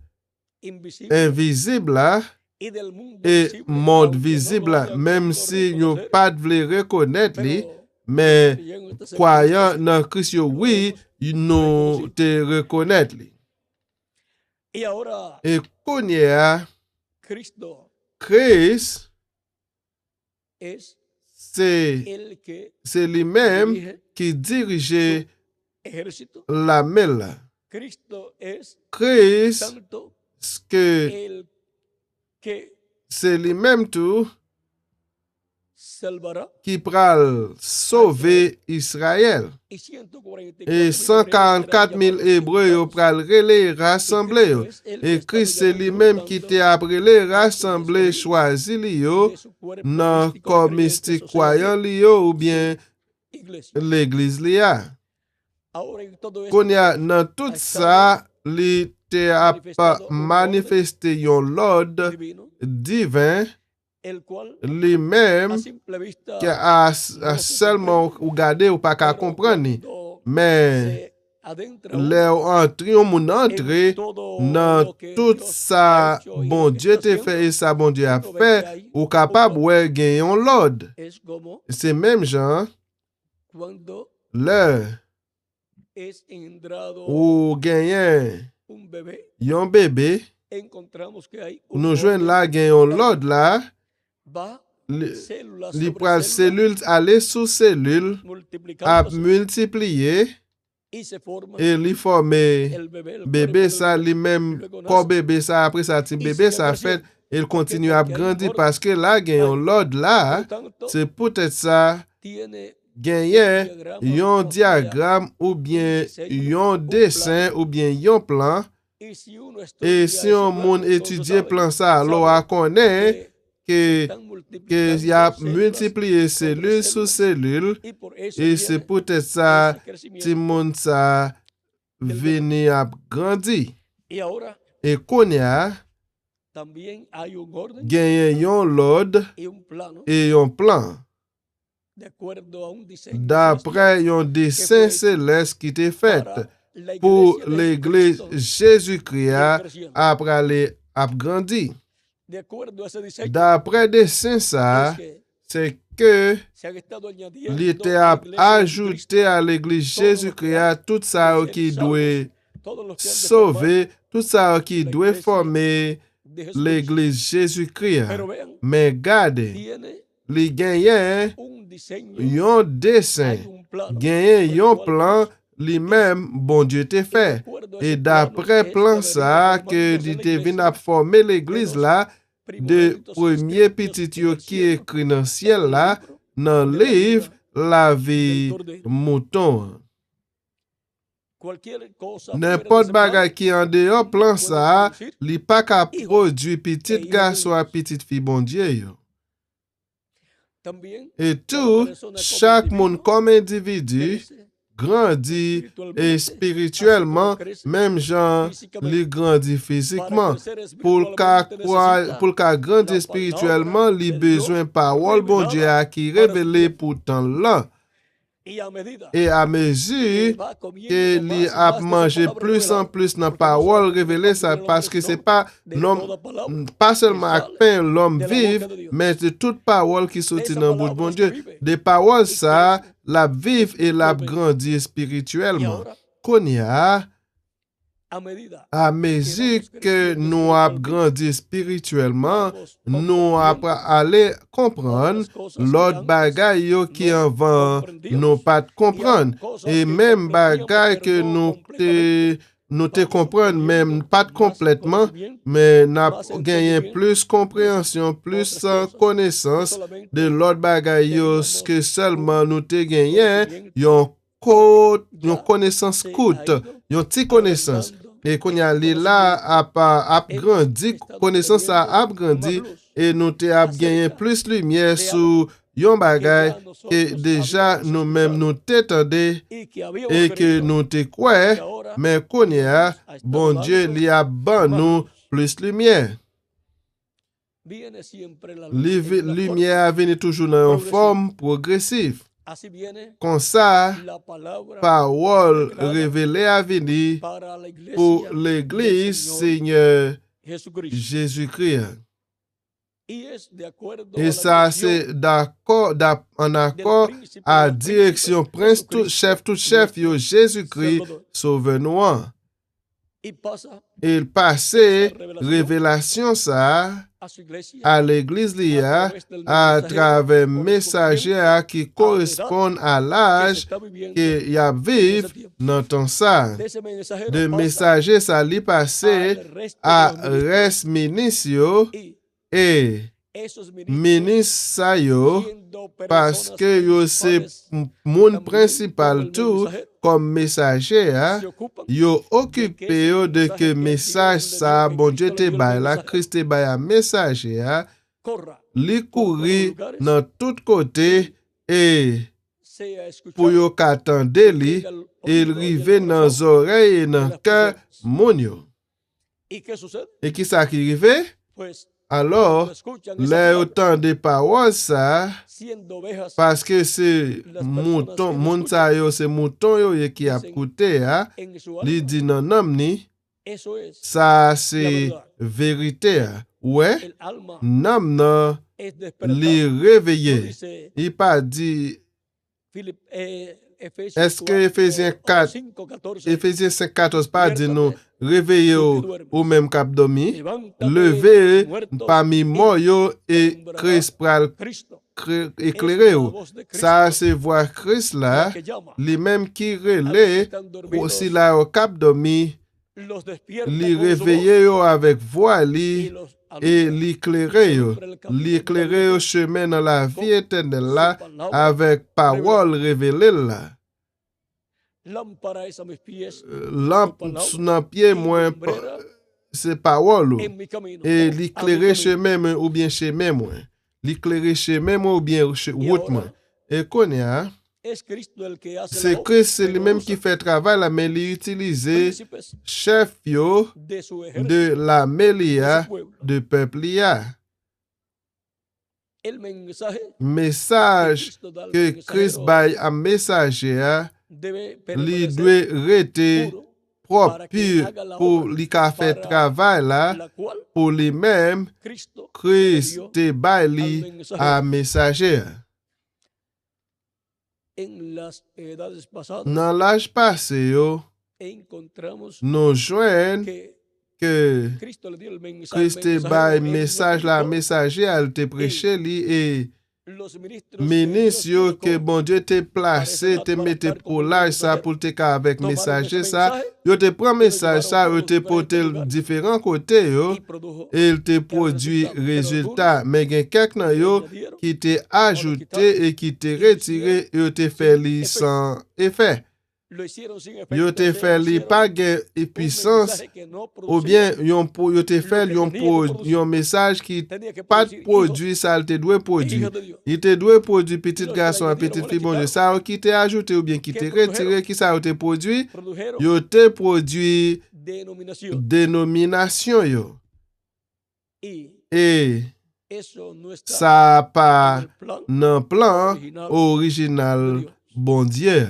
invisible invisible là, y del mundo et visible, monde aunque visible no lo là, hayan même querido si nous reconocer, pas de reconnaître lui, pero mais los creyentes en croyant Cristo dans Christ, yo, oui, nous te reconnaître lui. sí. Y ahora Et qu'on y a, Cristo Christ, es c'est el que lui-même dirige qui dirige ejército. la main là. Cristo es Christ, tanto que el que c'est lui-même tout salvará qui pral sauver Israël. y 144 Et 144 000 Hébreux yo pral relé rassembler yo. Et Christ c'est lui-même qui te appelé rassembler choisi li yo dans corps mystique croyant li yo ou bien l'église li a. Qu'on y a dans tout ça, li te a manifesté yon l'ordre divin lui-même qui a seulement regardé ou pas qu'à comprendre. Mais les entrées, on entré dans tout ça, bon Dieu te fait et ça, bon Dieu a fait, ou capable de gagner l'ordre. C'est même genre, l'heure ou gagner un bébé, encontramos que hay un nous joignons là, orden gagnons l'ordre là, va li célula li sobre pral célula, cellule aller sous cellule, a multiplicándose multiplier, y se forma et li former el bebé, el bébé cuerpo ça del bebé, y lui-même luego corps nace bébé ça après ça petit y bébé sigue ça fait creciendo. il ¿Por qué? continue à Porque hay un grandir orden. parce que là gagnons Hay- l'ordre Por là, lo tanto, c'est peut-être ça tiene gagner diagrama, un o sea, diagramme ou bien diseño, un dessin ou bien un plan. y si uno Et estudia si ese on plan, moun entonces étudie sabe, plan ça, alors sabe on connaît que que están y a multiplicando células multiplié sobre cellule sous células, cellule, y por eso et c'est viene peut-être ça, ese ti crecimiento moun ça del bebé. vini a grandi. Y ahora Et konya, también hay un orden genyen yon l'ordre y un plano et yon plan, de acuerdo a un diseño d'après yon dessin céleste qui était fait para la pour iglesia de l'église Jesucristo Jésus-Christ ir creciendo. après aller a grandi. De acuerdo a ese diseño D'après dessin ça, es que c'est que se han estado añadiendo l'était a a la iglesia de ajouté à l'église Jésus-Christ tout ça qui doit todos los que han de sauver, tout ça qui la doit iglesia former formar de Jesucristo. l'église Jésus-Christ. Pero vean, Mais gardez, tiene les gagnants, un diseño, yon dessin, hay un plano, gagnant por el yon cual plan, Dios lui-même, bon Dieu te de fait. acuerdo a Et ese d'après plano, plan es ça, que que de il venu à former l'église là, de premier petit yo qui écrit dans le ciel là, dans le livre la vie mouton. N'importe bagay qui en dehors plan ça, li pas qu'à produire petit garçon à petite fille bon Dieu yo. Et tout, chaque monde comme individu grandit et spirituellement, même gens li grandit physiquement. Pour qu'à grandir spirituellement, li besoin parole bon Dieu à qui révélé pour temps là. Et à mesure que li a mangé plus en plus dans la parole révélée, ça parce que c'est pas seulement avec pain l'homme vive, mais de toute parole qui sortit dans le bout de bon Dieu. Des paroles ça, la vive et la grandit spirituellement. Qu'on y a, à mesure que nous avons grandi spirituellement, nous avons allé comprendre l'autre bagaille yo qui avant nous pas comprendre. Et même bagaille que nous te comprendre même pas complètement, mais n'a gagné plus compréhension, plus connaissance de l'autre bagaille yo que seulement nous te gagné yon connaissance courte, yon ti connaissance. Et qu'on y a là a grandi, connaissance a grandi et nous te a gagné plus lumière sur yon bagay que déjà nous-mêmes nous t'étendait et que nous te croyons, mais qu'on y a, bon Dieu li a ban nous plus lumière. Lumière vient toujours dans une forme progressive. Comme ça, parole révélée à venir pour l'Église Seigneur Jésus-Christ. Et ça, c'est en accord à direction prince, tout chef, yo Jésus-Christ, sauveur-nous. Il passait révélation ça à l'église liée à travers messagers qui correspondent à l'âge qu'il y a vivre dans ton ça. De messagers ça li passé à reste ministre et ministre ça yo parce que yo c'est mon principal tout comme messager yo occupé de que message ça bon Dieu te bail la Christ te bail un messager li courir dans tout côté et pour yo qu'attendre li il rive dans oreilles et dans cœur mon yo. Et qui ça qui rive? Alors, les autant de paroles ça, parce que c'est mouton, c'est mouton yo qui a coûté, li dit non ni, ça c'est vérité. Ouais, non, li réveillé. Il pas dit est-ce que Éphésiens 4, Éphésiens 5, 14 pas dit nous, réveillez ou même cap dormi, levez parmi moi yo et Christ pral éclairer ou. Ça, c'est voir Christ là, les mêmes qui relais, aussi là au cap dormi, li réveiller yo avec voix li, et l'éclairer au chemin dans la vie éternelle là, avec parole révélée là. Lampe sous nos pieds, moi, c'est parole. Et l'éclairer chemin ou bien chemin moi. L'éclairer chemin ou bien route moi. Et qu'on a, c'est Christ, c'est lui-même qui fait travail là, mais il utilise chef yo de la mêlia de peuple ya. Message que Christ baille à messager, li doit rester propre, pur, pour li ka fait travail là, pour lui-même, Christ te baille li à messager. Dans l'âge passé, nous joignons que Christ te baille message la messager, elle te prêché li et ministre que bon Dieu te placé, te mette pour là ça pour te ka avec messager ça, yo te prend message ça, yo te porte différents côtés yo, et il te produit résultat, mais gen quelques nan yo qui te ajouté et qui te retiré, yo te fait li sans effet. Yo te fait li pas gen puissance ou bien yo te fait yon message qui pas produit ça te doit produire. Il te doit produire petit garçon et petite fille bon Dieu ça qui te ajouté ou bien qui te retiré qui ça te produit. Yo te produit dénomination yo. Et ça pas dans plan original bon Dieu.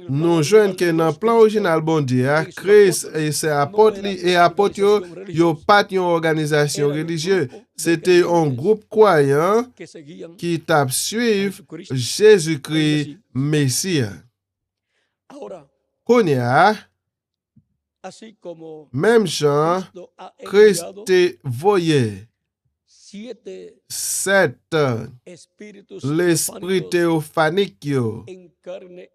Nous joignons que dans le plan original bon Dieu, Christ et ses apôtres yo pas une organisation religieuse. C'était un groupe croyant qui t'a suivre Jésus-Christ Messie. Konya, même Jean, Christ te voyait. 7 l'esprit théophanique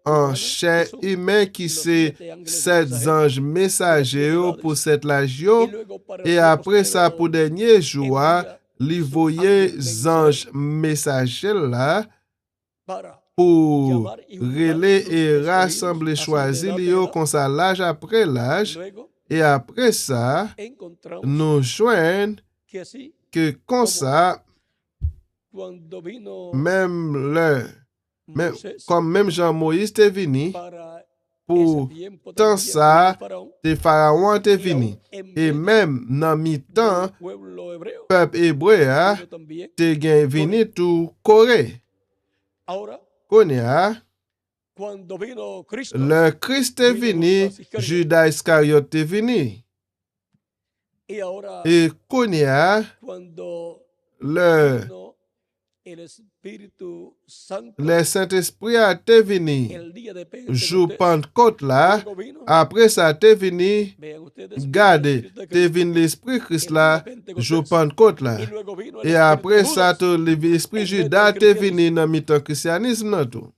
en chair humaine qui c'est 7 anges messagers pour cette lagio et après ça pour dernier jour li voyait anges messagers là pour relayer et rassembler choisir li comme ça l'âge après l'âge et après ça nous joignons que comme ça, même Jean-Moïse est venu, pour tant ça, les pharaons est venu. Et même dans mi-temps, peuple hébreu est venu tout Corée. Konya, le Christ est venu, Judas Iscariote est venu. Et Konya, le Saint-Esprit a été venu, jour Pentecôte là, après ça t'est venu, garde, t'est venu l'Esprit Christ là, jour Pentecôte là, et après ça l'Esprit Judas t'est venu dans le christianisme là tout.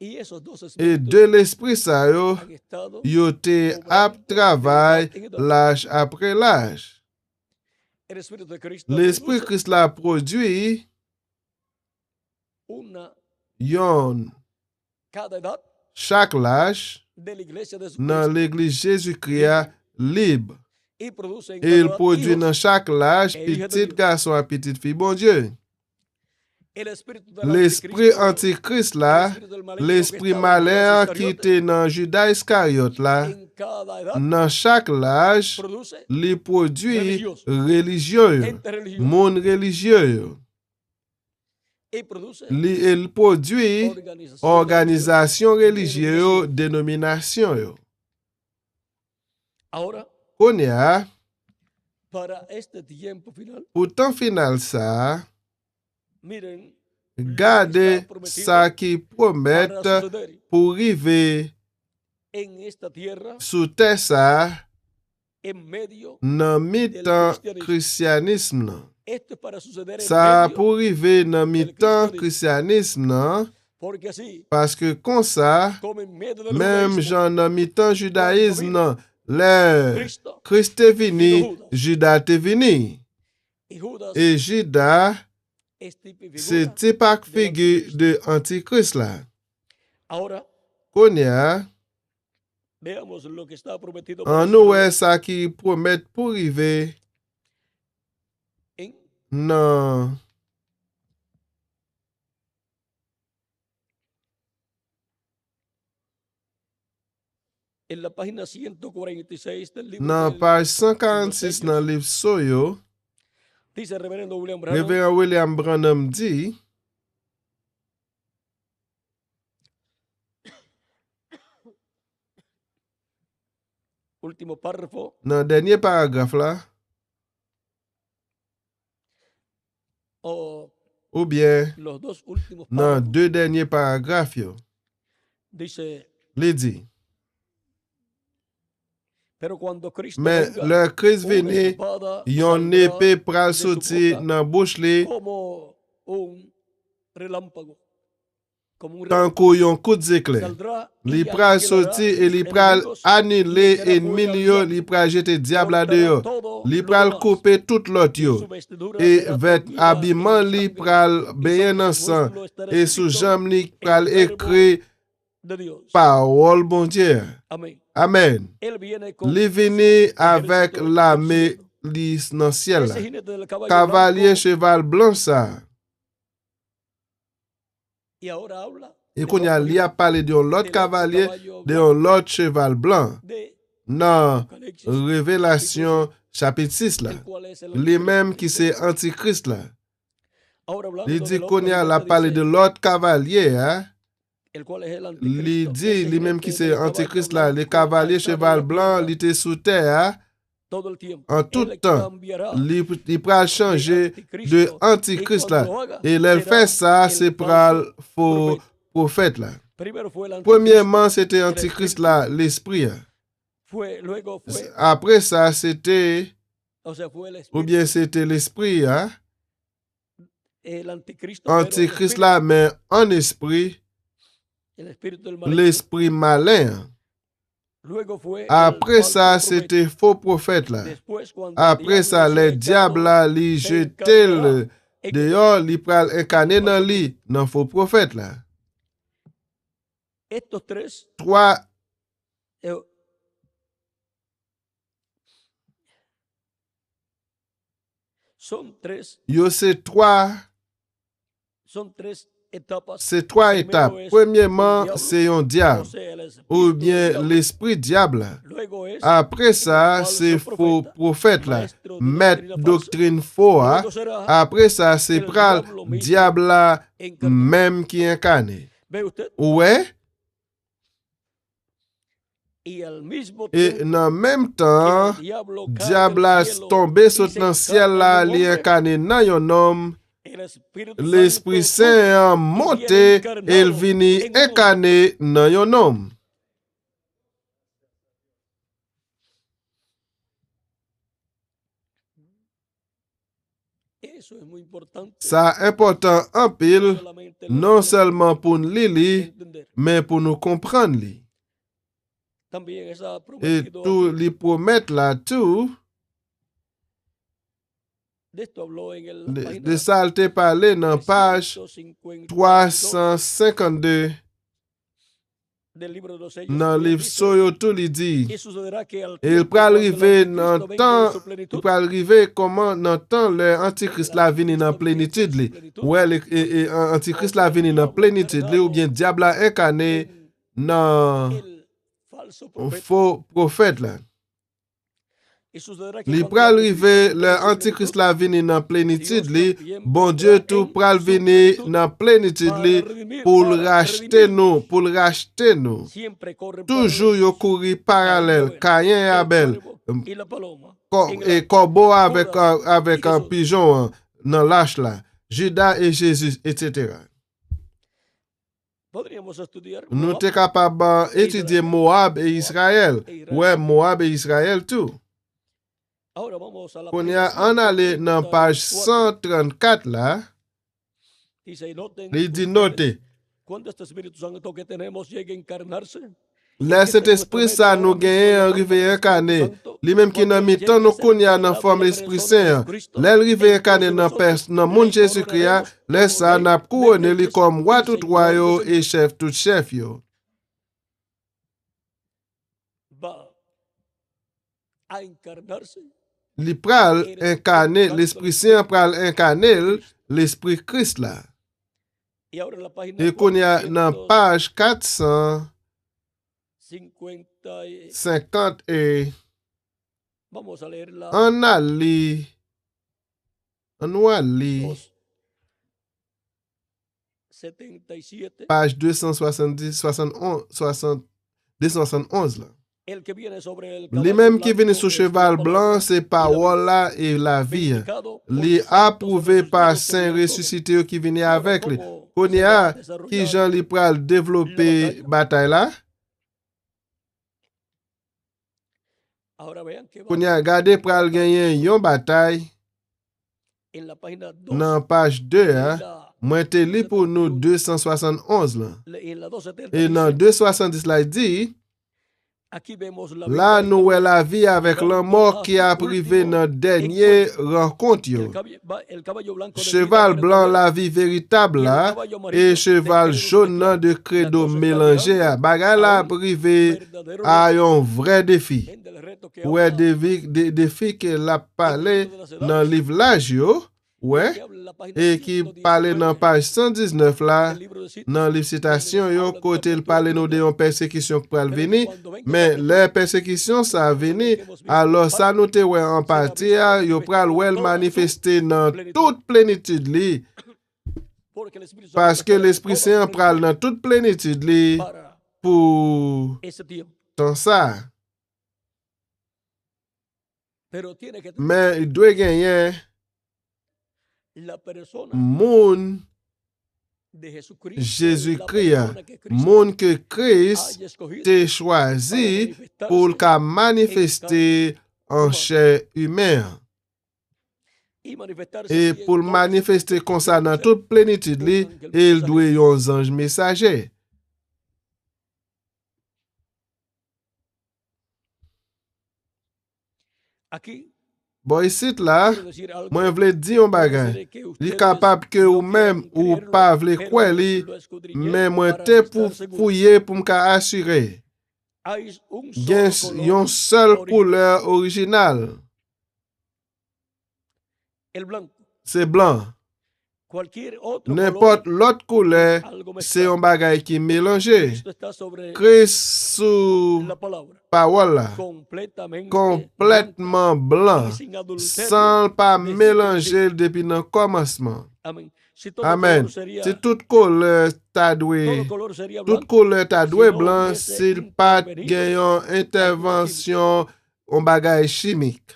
Et de l'esprit ça yo te ap travail l'âge après l'âge. L'esprit Christ l'a produit yon chaque l'âge dans l'église Jésus-Christ libre. Et il produit dans chaque l'âge petit garçon et petite fille bon Dieu. L'esprit antichrist là, l'esprit malheur qui était dans Judas Iscariote là, dans chaque âge, les produits religieux, monde religieux. Il produit organisation religieuse, dénomination. Konya, pour temps final ça, Gardez ça qui promet para suceder pour arriver en esta tierra sous terre ça en medio. dans mi-temps christianisme. nan. Esto es para suceder en Ça medio, pour arriver dans mi-temps christianisme nan, porque así, parce que comme ça, como en medio del même judaísmo, Jean dans mi-temps judaïsme nan, le Cristo Christ est venu, Judas est venu. y Judas Et Judas, es tipo y c'est figura. typique figure de Antichrist là. Ahora Konya, veamos lo que está prometido en nous est ça qui promet pour arriver en dans la página 146 del libro dans del- page 146 dans le livre Soyo, dice el reverendo William Branham, Révérend William Branham dit, último párrafo, dans le dernier paragraphe là, o ou bien los dos últimos dans párrafos, deux derniers paragraphes, yo, dice, il dit, pero cuando Cristo mais venga, le Christ una venu, espada yon saldrá épée pral de su sorti boca dans bouche li, como un relámpago, como un tant que yon coup d'éclair. saldrá Li y pral aniquilará sorti et li sus pral enemigos, annuler y ennemi echara yo, fuera al li pral jeter diable là cortará dehors. todo Li lo pral demás, couper tout lot y yo. su vestidura Et será vet teñida habillement en li sangre, pral y baigner sobre dans sus sang. muslos estará Et sous escrito jambe li pral el verbo écrit de Dios. parole bon Dieu. Amén. Amen. Él viene con Li su vini avec ejército l'armée del li nan ciel cielo. là. Ese jinete del caballo Cavalier blanco, cheval blanc ça. y ahora habla Et de qu'on y a otro li a parlé de l'autre del cavalier, caballo de blanco l'autre cheval blanc. de Dans Apocalipsis, Révélation chapitre 6 là. el cual es el Les anticristo. mêmes qui c'est antichrist là. Ahora hablando Il dit del qu'on y a otro la jinete, parlé de dice, l'autre cavalier, hein. el cual es el Il anticristo. dit, Ese lui même qui jinete c'est del caballo antichrist là, les blanco cavaliers ha estado en cheval la blanc, tierra il était sous terre, hein. todo el tiempo. En tout Él temps. cambiará Il pral changer de antichrist là. Et le fait ça, c'est pral faux prophète là. Primero fue el anticristo, Premièrement, c'était antichrist là, l'esprit. Hein. luego fue, Après ça, c'était, o sea, fue el ou espíritu, bien c'était l'esprit, hein. el anticristo, pero el Antichrist espíritu, là, mais en esprit, el espíritu del maligno. l'esprit malin. Hein. Luego fue el Après falso ça, profeta. c'était faux prophète là. Después, cuando el Après ça, diablo les sea diables echado là, li se jeté encarnera le en dehors, li pral incarné dans li, dans faux prophète là. estos tres Trois, eh, son tres etapas. c'est trois Primero étapes. es Premièrement, el diablo, c'est un o diable, sea, el espíritu ou del bien diablo. l'esprit diable. Luego es Après ça, falso c'est faux profeta, prophète là, maestro de maître doctrina falsa. doctrine faux. Hein. Luego será Après ça, c'est el pral diablo mismo diable là, encarnado. même qui incarné. ¿Ve usted? Ouais, Y al mismo et tiempo dans le même que temps, el diablo cae diable del a cielo tombé y sur se dans le encarna ciel en là, un li hombre, incarné dans un homme. el Espíritu L'Esprit Santo Saint a monté et il vini incarné dans un homme. Eso es muy importante. Ça important en pile, Solamente non lo seulement pour nous lire, entender. mais pour nous comprendre. Li. También está Et prometido tout aquí. les promettre là tout, De esto habló en la de página ça il te parlé dans page 352 352 del libro de los sellos. dans le Bien livre dice, Soyo tout il dit. y sucederá que al Et il tiempo pral cuando el arriver anticristo dans venga en temps, su plenitud, il pral arriver comment dans temps le antichrist la vini dans plénitude li. Ouais, et antichrist la vini dans plénitude li ou bien diable la incarné dans el falso profeta. faux prophète là. Y sucederá que Li cuando pral el rive anticristo le venga en su antichrist plenitud, la vini dans plénitude Dios li, también bon vendrá Dieu tout en pral su vini plenitud dans plénitude li para redimir, pour para racheter redimirnos. nous, pour racheter nous. Siempre corren Toujours yo paralelos. couri parallèle, Caïn et El Abel, cuervo y la paloma. En et el corbeau avec Judas avec y un Jesús. pigeon dans l'âche là, Judas et Jésus, etc. Podríamos estudiar Nous Moab sommes capables d'étudier Moab et Israël. Ouais, Moab et Israël tout. Ahora vamos a la On página a en allé dans page 134. 134 là. Dice, y noten Il dit ustedes, notez. cuando este Espíritu Santo que tenemos llegue a encarnarse, Là, cet esprit ça nous gagne arrivé incarné. Lui-même qui n'a mis tant nous connaît dans forme l'Esprit Saint. Là, arrivé incarné dans monde Jésus-Christ, là ça n'a couronné lui comme roi tout roi yo et chef tout chef yo. va a encarnarse. Li pral incarné, l'Esprit Saint pral incarné l'Esprit Christ là. Y ahora en la página Et qu'on y a dans page 450 50 et vamos a leer la on a li, dos, 77. page 270, 71, 60, 271 là. El que viene sobre el Lui-même qui caballo vient sur blanco es la cheval palabra blanc, c'est parole là et la vie. vindicado por Li los santos approuvé par resucitados Saint que vienen ressuscité qui vient Ahora, avec lui. ¿cómo Qu'on y se va a a qui desarrollar Jean li pral développer bataille là. Ahora vean que Qu'on y a gardé pral gagner yon bataille en la página 2 dans page 2 hein. la, Moi te li pour nous 271 là. en la 270 Et dans dice, 270 là il dit aquí vemos la là vida nous y voyons la vie avec la mort qui a privé notre dernier rencontre yo. el caballo blanco de Cheval vida blanc, verdadera, la vie véritable y el là, caballo amarillo et de cheval credo jaune mezclado. de credo La cosa está mélangé. llegando Bagay a la un privé verdadero à reto. un vrai défi. En del reto que Ouais, habla défi que la parlé de las dans le edades, livre là, yo, que ouais, habla en la página et qui parle dans 119 page 119 là, del libro de Citas, dans les citations, yo, habla de la côté il apertura parle nous de mundial. une persécution qui va Pero que venir, cuando venga mais esa apertura, les persécutions ça todo lo venir, que hemos visto alors en ça parte nous te ouais en será partie, visto yo pral manifestado ouais en toda su manifester dans plenitud. toute plénitude li, Porque el Espíritu Santo parce que estará en l'Esprit toda Saint su pral plenitud dans toute plénitude li para pour ese tiempo. tant ça. Pero tiene que tener Mais il doit gagner la persona moun de Jesucristo, la Jésus-Christ, persona que Cristo moun que Christ haya escogido te para choisi manifestarse pour le manifester en chair humaine. y manifestarse Et así en pour le toda su manifester comme ça dans ser toute plénitude, li, un ángel il mensajero. doit un ange messager. Aquí Bon, ici là, quiero decir algo. moi je voulais dire un Puede bagage. ser que Li ustedes capable que no ou même quieran ou creerlo, pas vle pero quoi li, lo escudriñé mais moi para te estar pour seguro. fouiller pour me assurer. Hay un Gen solo yon color seul original, couleur originale. el blanco. C'est blanc. Cualquier otro N'importe color l'autre couleur, es algo c'est mezclado. un bagage qui est mélangé. Cristo está sobre Christ sous la palabra, parole là, completamente complètement blanc, blanco y sin adulterio. sans pas desde el mélanger depuis le commencement. Amén. Si todo Amen. color sería, Si toute couleur t'a doué, todo color sería toute blanco, couleur t'a doué si no blanc, hubiese s'il pas intervenido gagnant intervention en bagage chimique.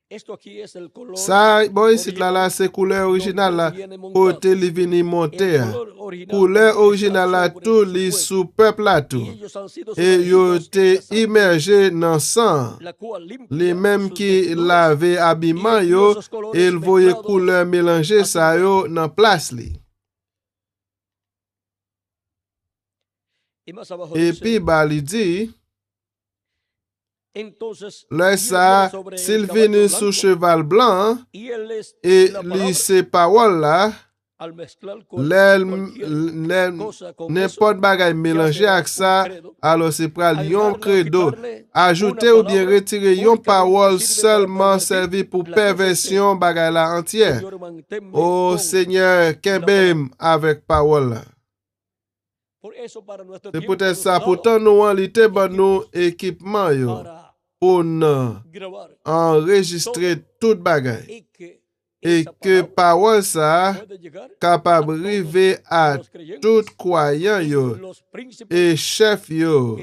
esto aquí es el color Ça, bon, ici original, là, c'est couleur originale là, donde viene montado. côté li vini monter. El color original Couleur está originale là, sobre tout su li pueblo, sous peuple là y tout. ellos han sido Et yo sumergidos en te la sangre, immergé dans sang. la cual Les limpia mêmes sus qui vestiduras, lavaient y habillement envió yo, esos colores ils voyaient mezclados couleur mélangée a su ça lugar. yo dans place li. Y más abajo Et dice, puis bah il dit, entonces, là y él ça, viene sobre el s'il caballo venu sous blanco, cheval blanc y él es et la lit palabra, ces paroles là, al mezclar cualquier cosa con eso, n'importe bagage mélangé será avec un ça, credo. alors c'est pour yon Agregarle o credo. quitarle Ajouter una ou bien palabra retirer yon únicamente parole sirve para seulement pervertir servi pour la cosa perversion bagage la entière. Señor, manténme Oh con Seigneur, la qu'embème avec parole là. Por eso para nuestro C'est tiempo peut-être nos ça. daba Pourtant, nous en l'été, nous équipement yo, para pour nous grabar enregistrer toute bagaille. y que et que parole ça capable arriver à tout croyant yo et chef yo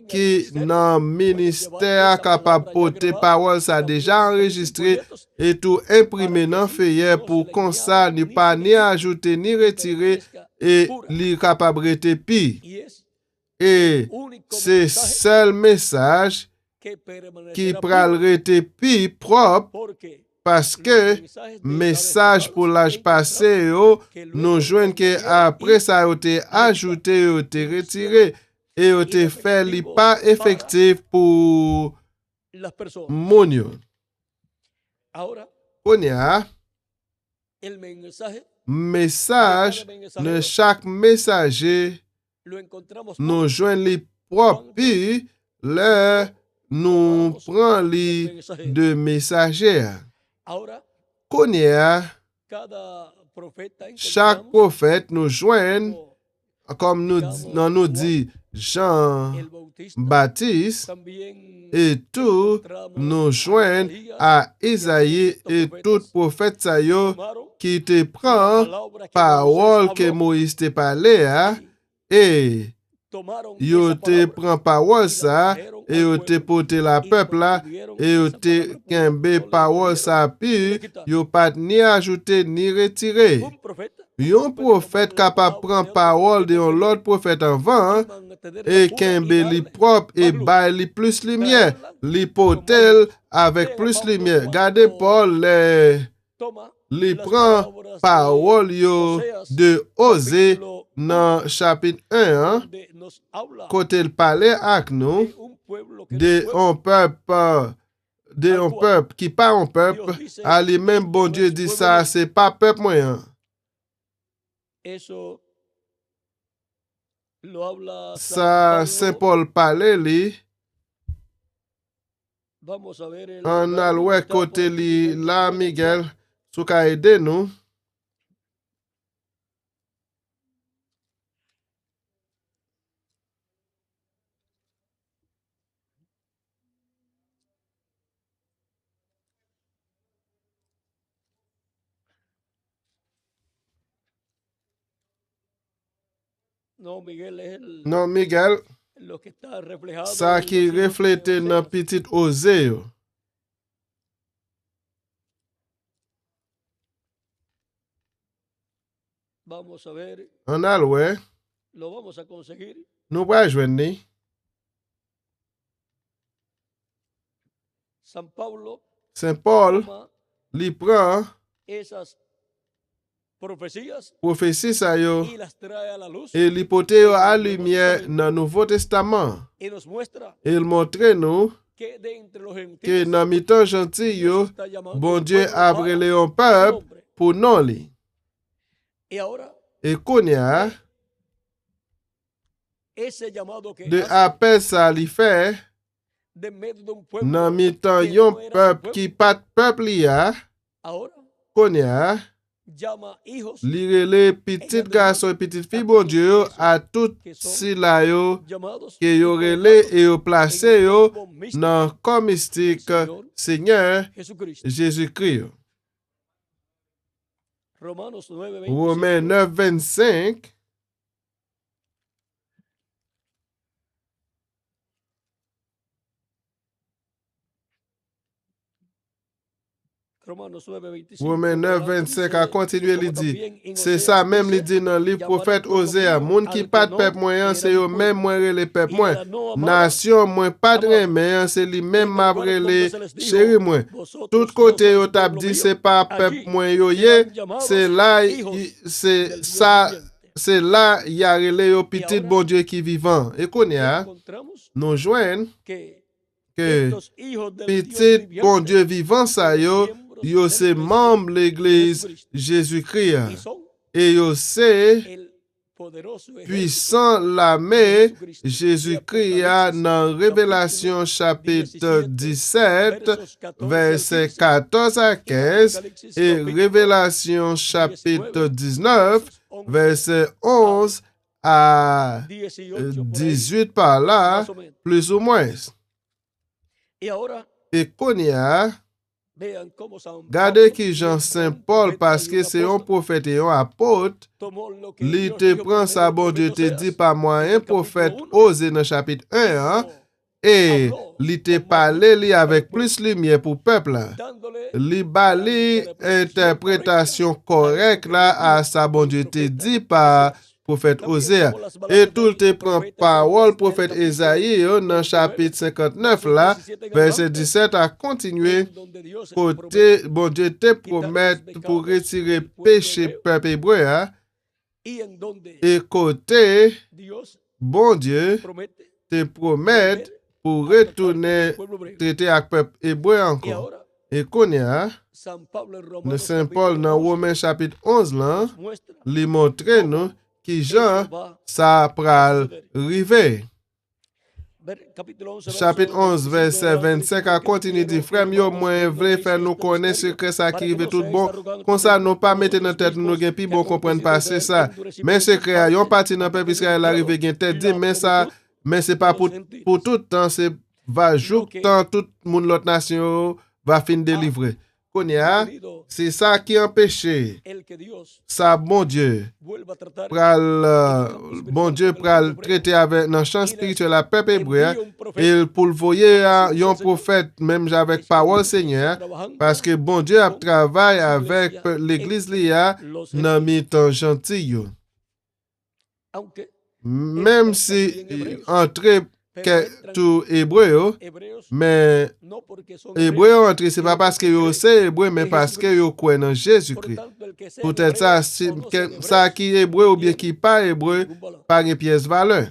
qui dans ministère capable porter parole ça déjà enregistré et tout imprimé dans feuillet pour comme ça ne pas ni ajouter ni retirer et li capable rester pire. Et c'est seul message qui pral rester pire propre parce que message pour l'âge passé yo nous joignent que après ça a été ajouté a été retiré et a été fait li pas effectif pour moun yo. On y a message de chaque messager nous joignent les propres le nous prend les de messagers. Qu'on y a chaque prophète nous joigne comme nous dit Jean-Baptiste et tout nous joignent à Isaïe et tout prophète ça yo qui te prend parole que Moïse te parlait et yo te prend parole ça et yo te porté la peuple là et yo te kembe parole ça puis yo pas ni ajouter ni retirer. Un prophète capable prendre parole de l'autre prophète avant et kembe li propre et bay li plus lumière, li potel avec plus lumière. Gardez Paul li prend parole yo de Osée dans chapitre 1 côté le parler avec nous de un peuple qui pas un peuple à lui-même bon Dieu dit ça c'est pas peuple moyen. Ça Saint Paul parlait li on a le côté li là Miguel sou ka aider nous. Non, Miguel, ça qui reflète dans petit Osée. On a le nous va joindre. Saint Paul li prend prophéties ça yo et li pote yo à lumière dans le Nouveau Testament. Et il montre nous que dans mi-temps gentil yo, bon Dieu a brûlé un peuple pour non li. Et qu'on y a de appel ça li fait dans mi-temps yon peuple qui pas peuple ya qu'on y a li les petites garçons et petites filles bon Dieu à tout si la yo que yo relé et yo placé yo dans comme mystique Seigneur Jésus-Christ. Romains 9, 25. Romains 9, 25 a continué, il dit, c'est ça même, il dit dans le livre prophète Osée, moun qui pas de peuple moyen, c'est eux même moins les peuple moins. Nation moins pas de remède, c'est lui même mabre les chéri moins. Tout côté yo t'a dit c'est pas peuple moins yo yé, c'est là c'est ça c'est là il y a relé yo petit bon Dieu qui vivant. Et qu'on y a nous joignent que petit bon Dieu vivant ça yo c'est membre l'église Jésus-Christ et yo c'est puissant la main Jésus-Christ dans Révélation chapitre 17 verset 14 à 15 et Révélation chapitre 19 verset 11 à 18 par là plus ou moins. Et qu'on y a Vean cómo San Gardez Pablo, qui Jean siendo Saint un Paul, profeta parce y que un c'est un apóstol, prophète et un apôtre, tomó lo que li Dios te dijo prend por sa medio bon del Dieu profeta te dit Oseas par moi en un el prophète capítulo 1, osé dans le chapitre 1, hein, y et habló li te con más parlé luz li para el avec pueblo, plus lumière pour peuple là. dándole Li la bali interpretación correcta interprétation a eso correcte que là Dios à dijo sa por bon el Dieu te profeta dit par Oseas. prophète También Osée. tomó las Et palabras tout te del prend profeta parole Isaías en el prophète capítulo Esaïe dans 59, chapitre 59 versos là, 17 en verset adelante, 17 à continuer. en donde Dios Côté, promete bon Dieu te quitar promet los pour pecados retirer del pueblo péché hebreo peuple hébreu, hein. y en donde Et côté, Dios bon Dieu promete te promet volver pour a tratar con retourner el pueblo hebreo. traiter avec peuple hébreu Y encore. ahora Et qu'on y a, San Pablo en le Romanos Saint Paul capítulo dans 11 Romains chapitre 11 là, nos muestra lui montre nous qui Jean eso va ça a pral suceder. river. Capítulo 11, Chapitre 11, verset 25 a continue dit, frère, yo moins vle faire nous connaître secret ça qui rive tout bon. Comme ça, nous pas mettre dans tête nous gen pi bon comprendre passer ça. Mais secret a yon parti dans peuple Israël arrivé gen tête dit, mais ça, mais c'est pas pour tout temps, c'est va jour temps tout monde l'autre nation va fin délivrer. Konya, c'est ça qui empêche el que Dios ça bon Dieu vuelva a tratar bon Dieu pral traiter avec dans champ spirituel la peuple hébreu envía un profeta et pour le voyer un prophète même avec parole Seigneur parce que bon Dieu a travaillé avec l'église lia dans mi-temps gentil yo. aunque Même si entre tout hébreu yo, hebreos mais no porque son hébreu hebreos, entre c'est pas parce que yo c'est hébreu mais parce que yo croit dans por Jésus-Christ. tanto el que sea Peut-être hebreo ça, si, o no sea ça hebreo, qui est hébreu ou bien qui pas hébreu, ningún valor. pas une pièce valeur.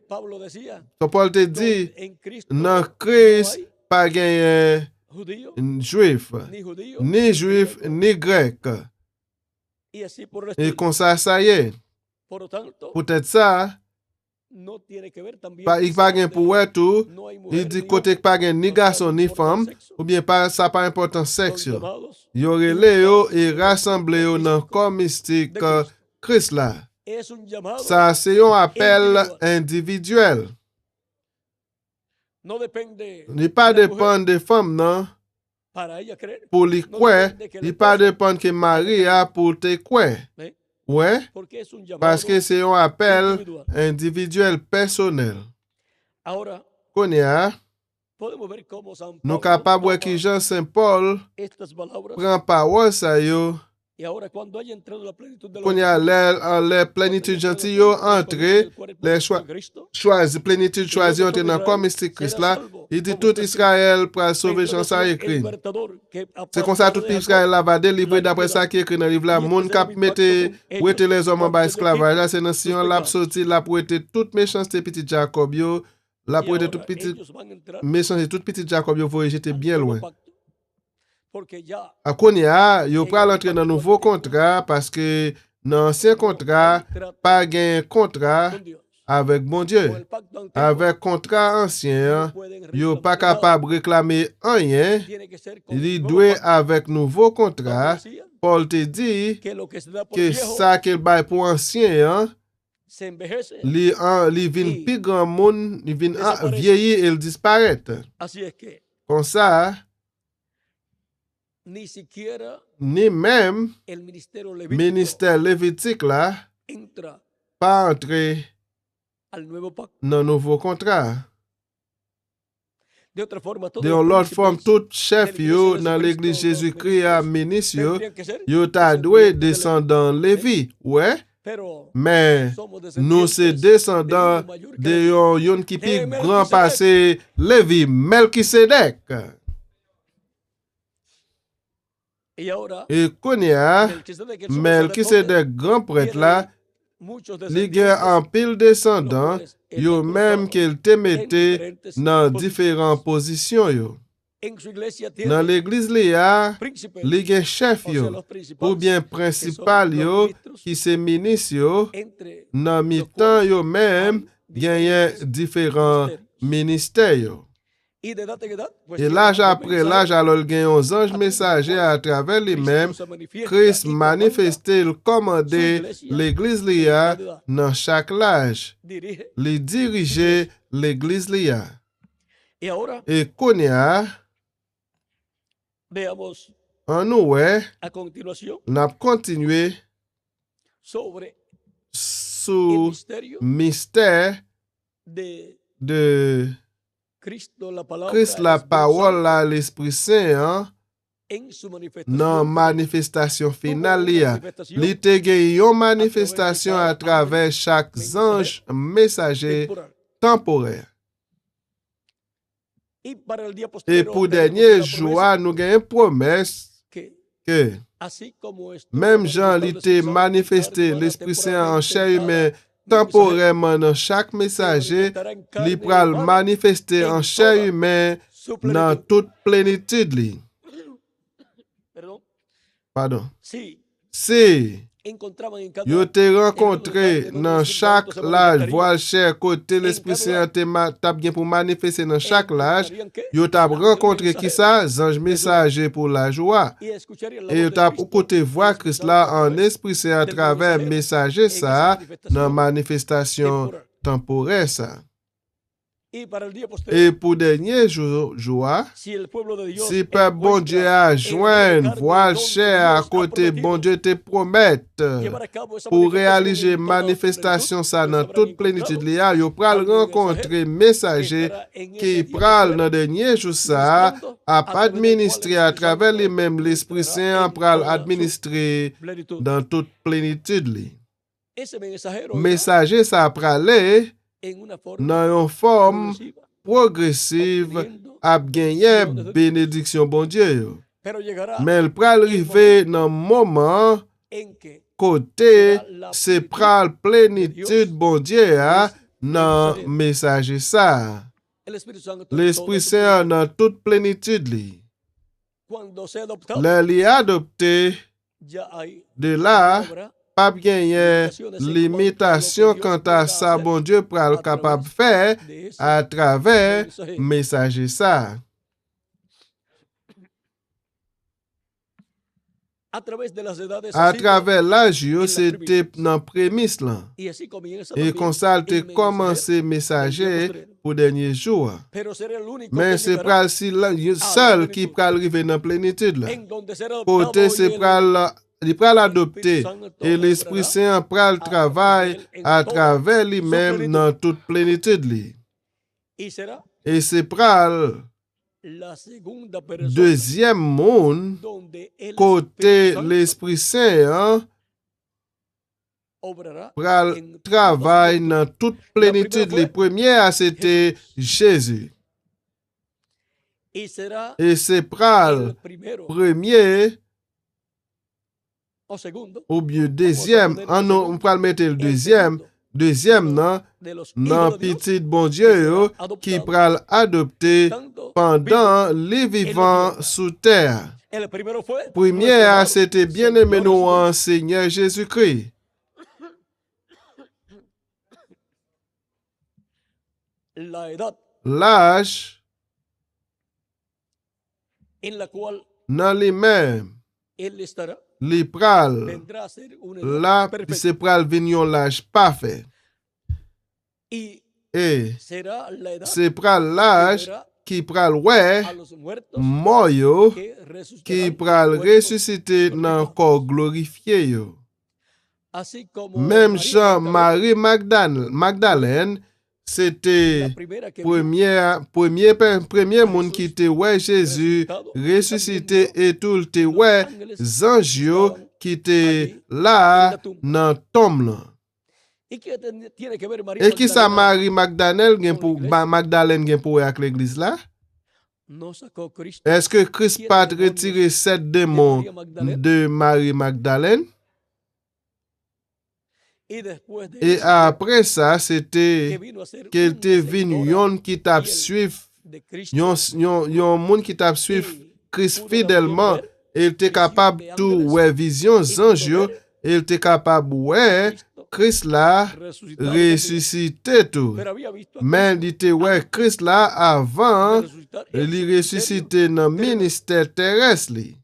Pablo decía, So Paul te donde dit, en Cristo dans no Christ, hay pas gain judío juif, ni judío ni juif, griego, ni grec. y así por el Et estilo. comme ça y est. Por lo tanto, Peut-être ça, no tiene que ver también pas, il pas gain pour eux tout. no hay Il mujer dit ni côté hombre, pas gain ni o sea, garçon no ni importa el femme, sexo, ou bien pas, ça pas important son sexe. llamados Yo y relé yo juntados et en el rassemblé yo cuerpo dans le místico corps mystique de Cristo. Christ là. Es un llamado, Ça c'est un appel individual. individuel. no depende Il pas de la mujer dépend des femmes non. para ella creer, Pour les no quoi, depende que el il pas esposo dépend que Marie a pour te quoi. ¿eh? Ouais, Porque es un parce llamado que c'est un appel individual. individuel, personnel. Ahora Konya, podemos ver cómo San nous Pablo capables toma que Jean Saint Paul estas palabras prend parole ça yo. y ahora cuando haya entrado la plenitud de los Konya la plénitude gentil yo entré, les choisi plénitude choisi entrer dans le corps mystique Christ là. Il dit tout Israël pour sauver Jean ça écrit. C'est comme ça tout Israël là va délivrer d'après ça qui est écrit dans le livre là. Moun k'ap mette les hommes en bas esclavage là, c'est dans Sion là sorti là pour être toute méchanceté petit Jacob yo, là pour être toute petite méchanceté toute petite Jacob yo faut rejeter bien loin. À Konya, yo pral entrer dans nouveau contrat parce que dans ancien contrat pas gain contrat avec bon Dieu. Avec contrat ancien, yo pas capable réclamer rien. Il doit avec nouveau contrat. Paul te dit que ça qu'il bail pour ancien, li vin plus grand monde, il vin vieilli et il disparaît. Comme ça, ni même ministère lévitique là pas entrer dans le nouveau contrat. De l'autre forme, tout chef yo dans l'église Jésus-Christ a ministre yo ta doué descendant Lévi, ouais. Mais nous c'est descendants de yon qui plus grand passé Lévi, Melchisedec. Et Konya, Melchisedec grand prêtre là, li gen en pile descendant, yo même qu'il te mette dans différentes positions yo. Dans l'église li gen chef yo, ou bien principal yo, qui se ministre yo, dans mi-temps yo même, gen différents ministères yo. Et l'âge après l'âge, alors il y a un ange messager à travers lui-même. Christ manifesté, il commandait l'église lia dans chaque âge. Il dirigeait l'église lia. Et Konya, Veamos An nou wè, a continuación nap kontinue sobre el sou misterio mistère de Cristo, la palabra, Christ el la Espíritu parole Santo, la l'Esprit Saint en su nan manifestación manifestasyon final li a. manifestación Li te gen yon manifestasyon a travers chak zanj mesaje temporal. temporel. Y para el día E posterior pou tenemos denye una joua promesa nou gen yon promes que ke así como estuvo mem jan li manifestado el te Espíritu Santo manifeste en carne l'Esprit Saint an temporalmente chè en cada humain mensaje, temporelman nan chak se mesaje, manifestará en li carne pral humana manifeste en an chè toda humain su nan plenitud. tout plenitude li. Perdón. Pardon. Sí, Si encontraban en cada yo te renkontre lugar donde nan el Espíritu chak Santo se laj manifestaría, voal chè kote l'Esprit cada Saint tap gen pou manifeste nan chak laj, encontrarían que yo tap el ángel renkontre ki mensajero sa, zanj mesaje pou la joua. y escucharían la E yo voz de tap Cristo, kote vwa el Espíritu Christ Santo, la a an través Esprit Saint a del traver mensajero mesaje en esa sa nan manifestación manifestasyon temporal. temporel sa. Y para el día E posterior, pou denye joua, si el pueblo de Dios si pe bon Dieu a jwen voal chè a kote bon Dieu te promet llevar a cabo esa pou manifestación realize en toda manifestasyon plenitud, sa pues nan habrán tout plenitude encontrado li a, yo pral algún renkontre que mesaje estará en ki ese día pral posterior, nan denye jou sa ministrando ap a través del cual administre el a Espíritu traver li Santo menm l'Esprit ministrará Saint en pral toda su administre plenitud. dan tout plenitude li. Ese mensajero irá Mesaje sa prale en una forma nan yon form progresiva, progresiv obteniendo ap genyen bendiciones de Dios. benediksyon bon Dieu yo. Pero llegará Men l pral rive nan moman en que kote será la se plenitud pral de plenitude Dios bon Dieu a es nan mensajero. mesaje sa. El Espíritu Santo en L'Esprit toda su Saint plenitud. nan tout plenitude li. Cuando sea adoptado, Le li adopte ya hay de la, obra pap genyen limitasyon kanta sa bon Dieu pral kapab fè de ese a traver mensaje. mesaje sa. A través de las edades A así, traver l'aj yo, en se las te primicias. nan premis lan. y así comienza E también konsal te el mensajero komanse del día mesaje postrero. pou denye jou. Pero será el único Men que se llegará pral si yon seul ki pral rive nan plenitude la. en donde será adoptado Kote se y el pral li pral adopte Espíritu Santo e l'Esprit Saint pral travay a traver li men nan tout plenitude li. y será E se pral la segunda persona dezyem moun donde el kote Espíritu Santo l'Esprit Saint obrará pral en travay toda su nan tout plenitude li. Premier a sete Jésus. y será E se pral el primero premier o segundo ou bien deuxième, on pral mette le deuxième nan de los nan hijos de Dios petit bon Dieu yo ki pral adopte tanto pendant li vivan sou terre. el primero fue Premier a nuestro sete amado bien aimé Señor nou Jesucristo. an Seigneur Jésus-Christ. La edad L'âge en la cual nan li men él estará li pral vendrá a ser una la edad perfecta se pral vin yon l'âge parfait. y E será la edad se pral que l'âge verá ki pral wè a los muertos mor yo que ki resucitarán pral muertos resusite nan glorificados. kor glorifiye yo. Así como Même María Jean Magdalena, Marie Magdalene, c'était la primera que vio premier moun ki te wè Jésus ressuscité et tout te wè zanj yo ki te la nan tom lan. ¿Y qué tiene que ver María E ki sa Magdalena? Marie Magdalene gen pou wè ak l'Eglise la? No sacó Cristo Est-ce que Christ pat retire 7 démons de Marie Magdalene? y después de Et eso, après ça, que c'était vino a ser qu'elle una te vin seguidora yon ki tap fiel suiv, de Cristo yon moun ki tap suiv y Christ pudo fidèlman, también ver el te kapab visions de tou ángeles wè vizyon y zanj pudo yo, ver el te kapab wè Cristo Christ la resucitado también. resusite tou. Pero había visto a Men li te wè Christ la de avan resucitar en li su resusite nan minister teres li.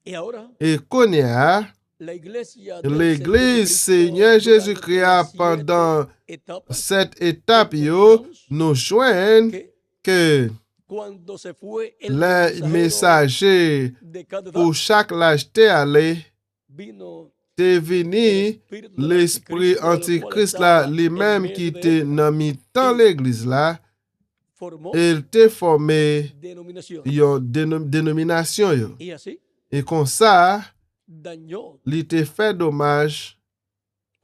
y ahora E konye a, la iglesia del l'Eglise Señor Seigneur Jesucristo Jésus-Christ a durante las pendant 7 etapas set etap yo, nou jwen que ke cuando se fue el les mensajero messagers de cada pour chaque lâche te allé, vino te vini espíritu del l'esprit anticristo, el cual antichrist là, estaba li en même medio qui de te ellos, nan mi-tan l'église là, formó il te formé denominación yon dénomination yo. y así Et comme ça, dañó li te fait dommage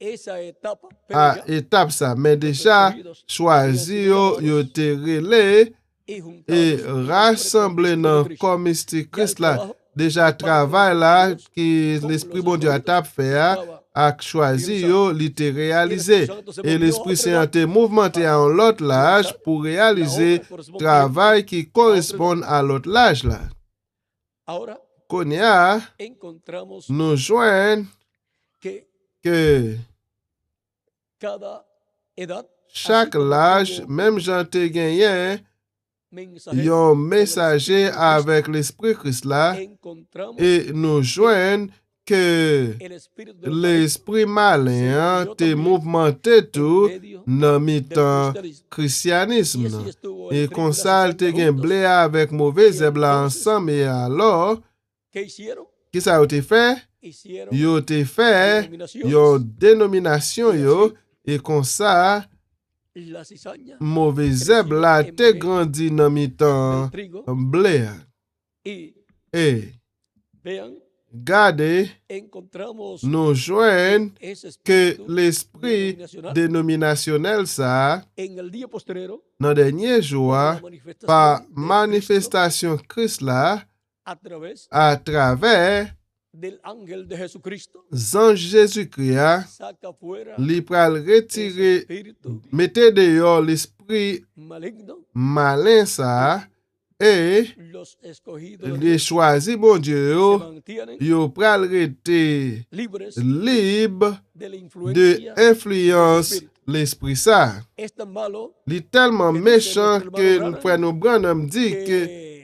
esa etapa, pero à ya étape ça. Mais los déjà, escogidos choisi habían yo, sido yo llamados te relé y et juntados en el rassemblé cuerpo dans de Cristo. comme mystique Ya el Christ là. trabajo Déjà parte de los travail là escogidos que con l'esprit los bon Dieu a escogidos tap fait estaba a choisi yo, li te y el réalisé. Espíritu Santo se Et movió a l'Esprit otro Saint lado te mouvementé en l'autre l'âge pour la réaliser obra correspondiente travail qui a otro correspond lado. à l'autre l'âge là. Ahora Konya, encontramos nous joignent que que cada edad, chaque así como l'âge, tuvo même Jean te gagné, mensajero yon con el messager Espíritu de Cristo, avec l'Esprit Christ là, encontramos et nous joignent que el espíritu del maligno l'esprit malin te mouvementé en tout medio dans del mi-temps cristianismo. Y christianisme. así estuvo el Et trigo comme y la ça, cizaña te gen juntos. blé avec mauvais Y zèbre là entonces, ensemble. Et alors, ¿qué hicieron? qui ça yo te fait? Hicieron Yo te fait denominaciones. yon dénomination Y yo. así, Et comme ça, la cizaña mauvais zèbre là creció en te medio grandi dans del mi-temps trigo. blé. Y Et vean, gardez, encontramos nous joignent que ese que espíritu l'esprit denominacional dénominationnel ça, en el día posterior, dans dernier por jour, la par manifestación de Cristo manifestation Christ là, a través à travers del ángel de Jesucristo, Jean Jésus-Christ, saca fuera li pral ese retirer, espíritu mettez dehors l'esprit maligno. malin ça, et Los escogidos de les Dios choisis bon Dieu se yo, mantienen yo pral rester libres libre de la de influencia. influence l'esprit ça. Es tan malo Il est tellement que dice méchant nuestro que hermano le frère Branham dit que que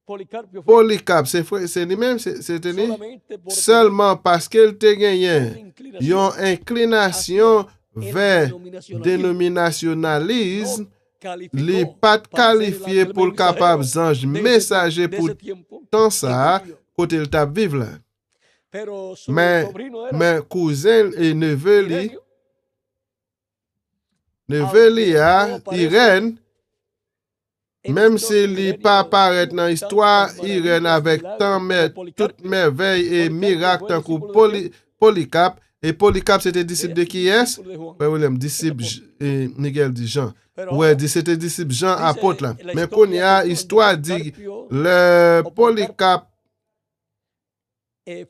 Policarpio fue Polycarpe, c'est lui-même, c'est lui, solamente por seulement parce qu'il te tener gagné, una ils ont inclination el vers denominacionalismo. dénominationalisme, No li calificó pas para ser el qualifié ángel pour le capable mensajero ange de messager de pour ese tiempo tant en ça, que vivió. côté le tap vivre là. Pero su Mais, sobrino era mais cousin et neveu li, Irenio, neveu li aunque a, no aparece Irène, en même historia si li Irenio pas apparaît dans tantas l'histoire, Irène maravillas, avec milagros tant como toute Policarpio. merveille et Policarpio miracle fue tant que discípulo de quién? Polycarpe, et Polycarpe c'était disciple de qui est? Discípulo de Juan. Frère William, disciple Miguel dit Jean. Pero Ouais, ahora c'était disciple Jean dice apôtre là. la Mais historia qu'on y a que cuando histoire dit Policarpio le o Polycarpe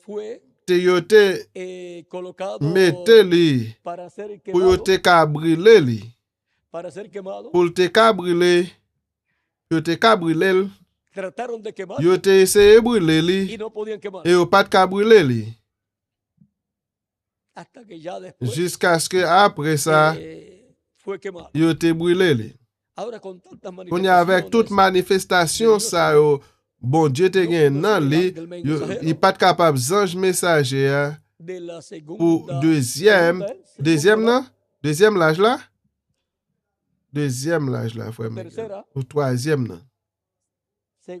fue te yote colocado mette li para ser pour quemado, yote ka brûler li. para ser quemado, Pour te ka brûler, yote ka brûler, trataron de quemar yote essayer brûler li y no podían quemar. et yo pas ka brûler li. Hasta que ya después Jusqu'à ce que après ça, fue quemado. yo te brûlé li. Ahora con tantas On y a avec toute manifestation ça yo, bon Dieu te gen nan li, il pas capable ange messager hein, de la pour segunda, deuxième non? Deuxième l'âge là? Deuxième l'âge là, frère Miguel. tercera, Ou troisième non? se-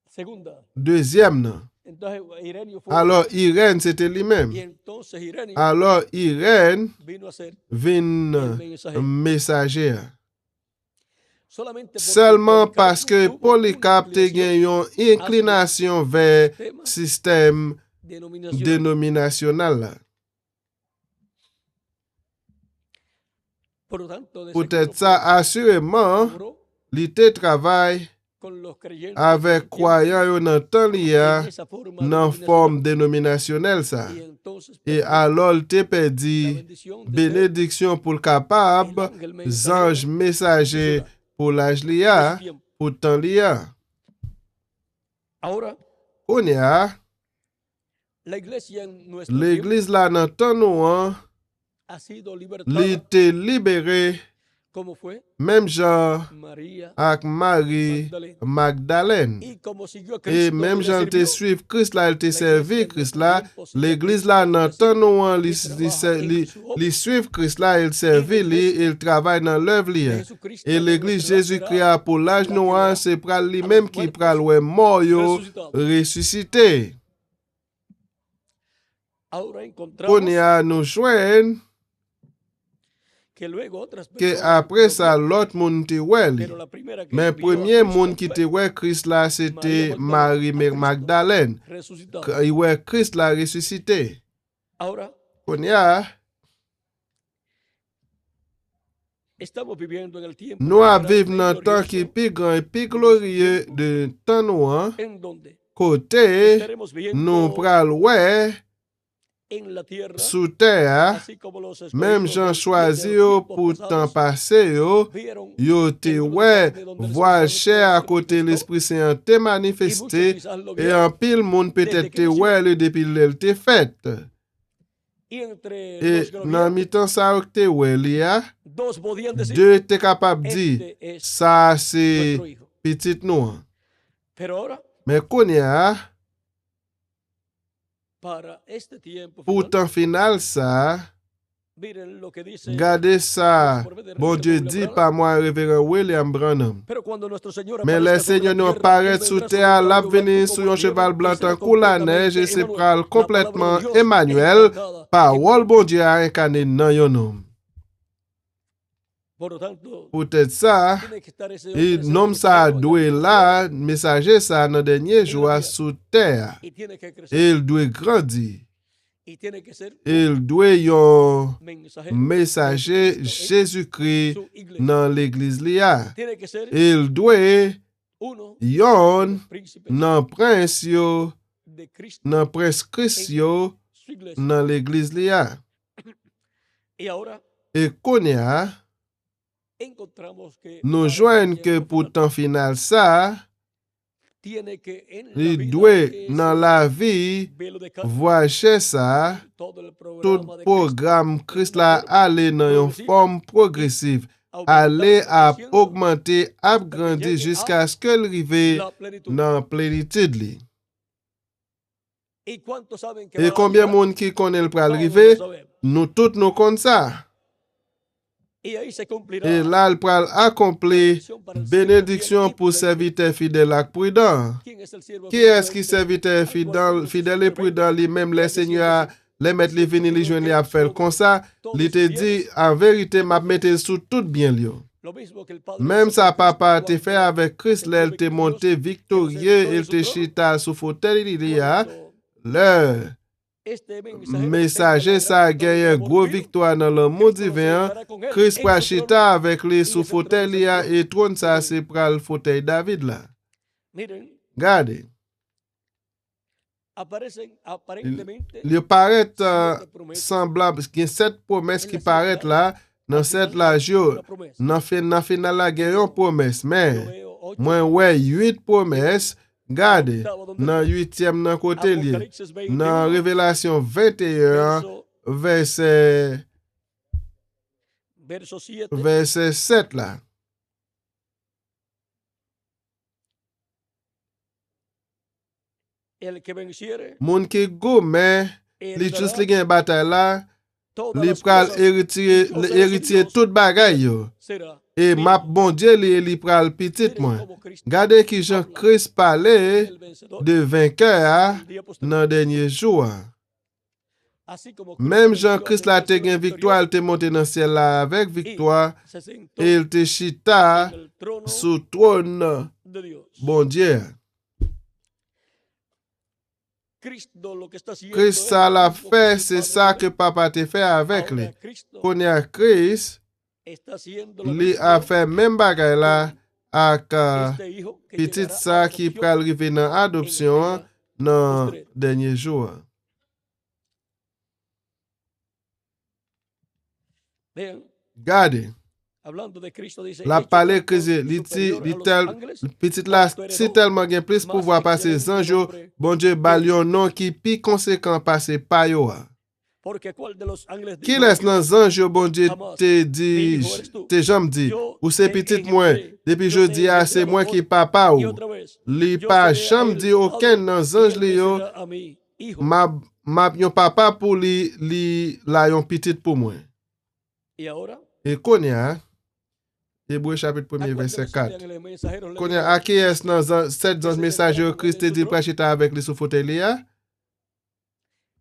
segunda. Deuxième non? Entonces Irenio fue Alors Irène c'était y lui-même. entonces Irenio Alors Irène vino a ser vin el mensajero. messager. Solamente porque Seulement Policarpio parce que tuvo una Polycarpe te inclinación gen yon inclination vers tema système denominacional. dénominationnel là. Por lo tanto, de Peut-être seguro ça, assurément, obró li te travaille con los creyentes avec croyants yo nan tan li a, en esa forma nan forme dénominationnelle ça. y entonces Et perdió alors, il te la perdu bendición de ser bénédiction pour le capable, el ángel mensajero ange messager pour l'âge li de a, ese tiempo. pour temps li a. Ahora, On y a, la iglesia en nuestro tiempo l'église là nan tan nou an, ha sido li libertada te libéré ¿Cómo fue? Même Jean María avec Marie Magdalene. Magdalene. Y como siguió a Et Cristo, même le Jean te sirvió. suive Christ là, il te servi Christ là. L'église L'église là, dans le temps nous, y trabaja en su obra. li suivre Christ là, il servi lui, il travaille dans l'œuvre lui. Jesucristo Et de l'église nuestra Jésus-Christ será pour l'âge la noir, que c'est pour verá lui-même a qui los pral muertos ouais mort yo resucitados. ressuscité. Ahora On encontramos y a nous joindre que luego otras que personas après lo ça vieron, l'autre monde te ouais. pero la primera que Mais vio a premier Cristo monde qui te fue ouais Christ là, c'était María Marie Magdalene, a Cristo Magdalene. resucitado. Il ouais Christ là ressuscité. Ahora On y a estamos viviendo en el tiempo nous más à grande vivre y dans le temps qui est glorioso, plus grand et plus glorieux de temps noir. en donde Côté, estaremos nous viviendo pral ouais en la tierra, sous terre, así como los même escogidos Jean de choisi los yo tiempos pour temps pasados passé yo, vieron yo te el nudo de ouais carne donde el voile Espíritu chair à Santo se côté manifestó, l'Esprit Saint te y muchos manifesté quizás lo et vieron en pile monde desde peut-être que te nació. ouais le depuis l'elle te fait. Y entre Et los que lo dans vieron, mi-temps ça que te ouais li a, dos podían decir, deux te capable dire este es ça c'est nuestro hijo. petit nous. Pero ahora, Mais qu'on y a para este tiempo pour final, temps final ça, miren lo que dice gardez ça. nuestro profeta Bon Dieu William dit Branham. par moi, révérend William Branham. Pero cuando nuestro Señor Mais le aparezca sobre Seigneur la nous tierra, paraît Él sous vendrá terre, sobre un l'a caballo venir blanco sur como un el cheval viento, blanc y será tant que la neige, et completamente c'est Emmanuel, pral la palabra de complètement Dios Emmanuel, encarnada parole en bon Dieu a incarné dans yon homme. Por lo tanto, Peut-être ça, tiene que estar ese et hombre, ese nom ça mensajero en la doit tierra, là, messager ça dans dernier jour sous terre. y tiene que crecer, Et il doit grandir. y tiene que ser Il doit yon mensajero messager de Cristo Jésus-Christ en su iglesia. dans l'église lia. Tiene que ser Il doit uno yon de los príncipes nan prince yo, de Cristo nan prince Christ yo, su iglesia. nan l'église lia. Y ahora Et konya, encontramos que nous para este joignent que tiempo pour final, temps final ça, tiene que en la il vida doit ese dans la vie velo de carne, voyager ça, todo el tout programa de Cristo, programme Christ la aller dans une forme progressive, aller à augmenter, à grandir jusqu'à ce qu'elle arrive la plenitud. dans plénitude li. ¿Y cuántos saben que Et va a combien llegar? monde qui connaît le pral Todos arriver? lo sabemos. Nous tous nous connaissons ça. Y ahí se cumplirá Et là, il pral accomplir bénédiction pour serviteur fidèle et prudent. quién es el siervo Qui est-ce qui prudente, serviteur fidèle et prudent lui-même, les seigneurs, les mettre les venir, les joindre, à faire comme ça? Il te dit, en vérité, m'a mette sous tout bien lieu. lo mismo que el Padre Même hizo ça, con Cristo papa te cuando fait avec Christ, là, il te monté victorieux, il te chita sous fauteuil, il y a cuando le este messager, ça a gagné une grosse victoire dans le monde divin. Christ prachita avec les sous fauteuil, il y a et trône, ça, c'est pour le fauteuil David là. Miren, Regardez. aparecen aparentemente Il paraît siete promesas. semblable, il y a 7 promesses qui paraissent là, dans cette là, Una promesa. dans final là, il y a une promesse, Yo mais veo ocho moi, ouais, 8 promesses, regardez, dans 8e dans côté lié, Apocalipsis dans 21, Révélation 21, verso, verset, verso 7, verset 7 là. el que venciere Moun qui gomme, li juste li gen bataille là, todas li las pral cosas héritier tout bagay yo. será. Et map bon Dieu li pral petit Miren moi. cómo Cristo, Gardez qui Jean Christ parlait el vencedor, de vainqueur el día posterior. dans dernier jour. Así como Cristo Même venció Jean Christ la te ascendió gen victoire, il te monté dans ciel là avec victoire, y se sentó et il te chita en el trono sous trône de Dios. bon Dieu. Cristo lo que está haciendo Christ es ça lo l'a mismo que fait, el c'est Padre ça hizo. que papa te fait avec Ahora lui. Cristo Qu'on a Christ, está haciendo lo li a mismo fait même bagay là avec este hijo que petit llegará a ça la qui adopción pral arriver dans adoption dans posterior. dernier jour. Vean, Gardez. hablando de Cristo dice, La hecho parler tanto que li superior a los tel ángeles, petit là cuanto si heredó tellement gen plus pouvoir más passer excelente anges, nombre bon Dieu bal yon non qui pi conséquent passer pa yo. Porque cuál de los ángeles Qui dijo, laisse dans ange yo bon Dieu Jamás. te Mi dit, hijo eres tú. te jam dit, Yo ou c'est te petit moi, engendré. depuis Yo je te dis ah c'est engendrado moi qui hoy. papa Y ou. otra vez, Li yo pa seré a jam él dit su aucun padre, dans y ange él li me yo, será a mí hijo. m'a yon papa pour li la yon petit pour moi. Y ahora, Et konya, Hébreu chapitre 1 ¿a cuál de verset los 4. ángeles mensajeros le Konya dijo, a qui est dans 7 ans se message sentará con Christ él en te su dit trono? prachita avec li sous fauteuil li a?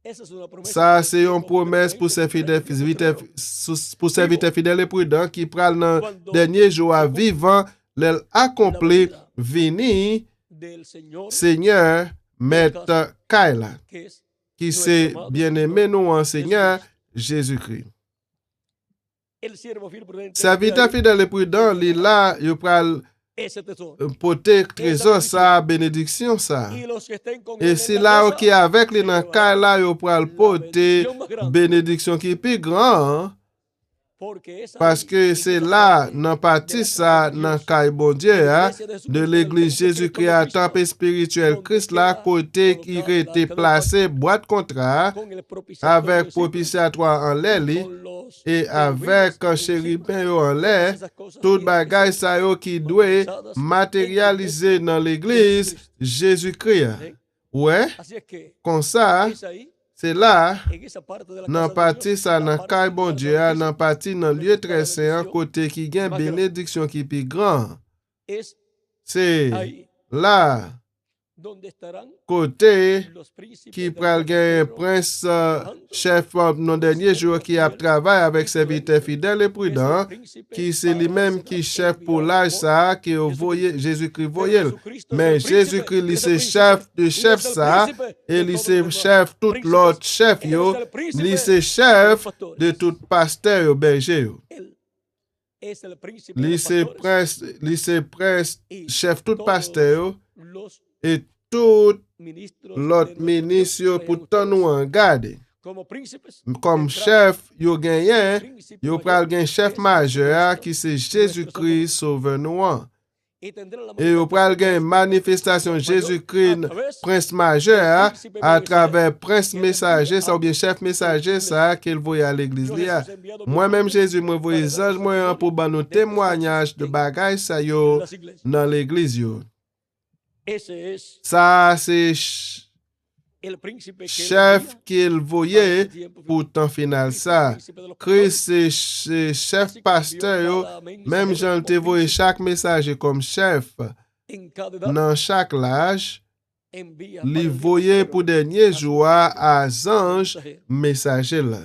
esa es una promesa Ça para el c'est une siervo promesse fiel pour prudente que serviteur promete Dieu postrero. pour serviteur fidèle et prudent qui pral dans Cuando dernier jour se cumpla vivant l'el accompli venida vini del Señor, Seigneur Maître Kaila que es qui nuestro c'est amado bien-aimé Señor nous en Seigneur Jésus-Christ. Jésus-Christ. El siervo fiel prudente Serviteur mete ahí fidèle et prudent li là yo pral ese tesoro. porter trésor ça bénédiction ça. Y los que estén con Et él si en là la qui casa, avec li se dans llevarán Kaila yo pral la porter bendición más grande. bénédiction qui plus grand. Porque es Parce ahí, que en c'est esa là, parte dans de partie la ça, casa de dans Dios, caille bon Dieu, de la hein, iglesia de de Jesucristo, l'église del Jésus-Christ templo à Cristo, temple spirituel donde Christ là, queda côté qui colocada était quedó placé boîte contrat con el propiciatorio avec encima, propitiatoire en l'air li, con los et avec querubines chérubin encima. yo en Todas l'air, esas cosas tout tienen que bagay ser ça yo qui doit materializadas matérialiser dans l'église Jésus-Christ. ¿eh? Ouais, Así es que comme ça, es ahí, c'est là, en esa parte de la nan casa de pati Dios, sa la nan parte kay del bon lugar Dieu, nan santísimo, pati nan donde lieu está la très saint, bendición kote ki gen más grande. bénédiction qui pi grand. Es C'est ahí là, donde estarán kote los príncipes ki del pral gen verdadero prince trabajando, chef nan denye jour ki ap travay avek serviteur fidèle et que es el prudent, príncipe ki se li para même esa ki edad chef pour enviado l'âge por sa, ki yo Jesucristo. voye, Jésus-Christ Pero voyel. Jesucristo es Men el príncipe Jésus-Christ li de se ese chef príncipe, de y chef es el sa, príncipe et de li todos se los demás chef tout príncipes. l'autre chef Él yo, es el príncipe li se de los chef pastores. de tout pasteur yo berger yo. Él es el príncipe de Li los se pastores prince, y chef tout todos pasteur los et tout ministros l'autre de nuestro ministre Dios yo que pou hayan tan nou ustedes. an gade. Como príncipes Comme tendrán chef yo genyen, el príncipe yo mayor, pral gen chef que es majeur Jesucristo, ki se nuestro Jésus-Christ sauveur nou an. y tendrán la Et yo pral gen manifestación manifestation del príncipe Jésus-Christ mayor a través prince majeur del príncipe à mensajero travers prince que él messager envía ça ou bien chef a messager su ça iglesia. qu'il voye à l'église Yo li a. Jesús he enviado mis Moi-même ángeles Jésus moi voye para dar ange moi testimonio pour ban nou de estas témoignage cosas de en bagay sa yo las iglesias. dans l'église yo. Ese es Ça c'est el príncipe que él chef envía qu'il para voyait este tiempo pour final. temps final Cristo es el ça. príncipe de los Christ pastores. c'est chef Así como envió pasteur yo, cada même mensajero Jean te como voye príncipe chaque messager comme chef. en cada edad, Dans chaque âge, envía li para el día voye postrero pour dernier a su jour à ange mensajero. messager là.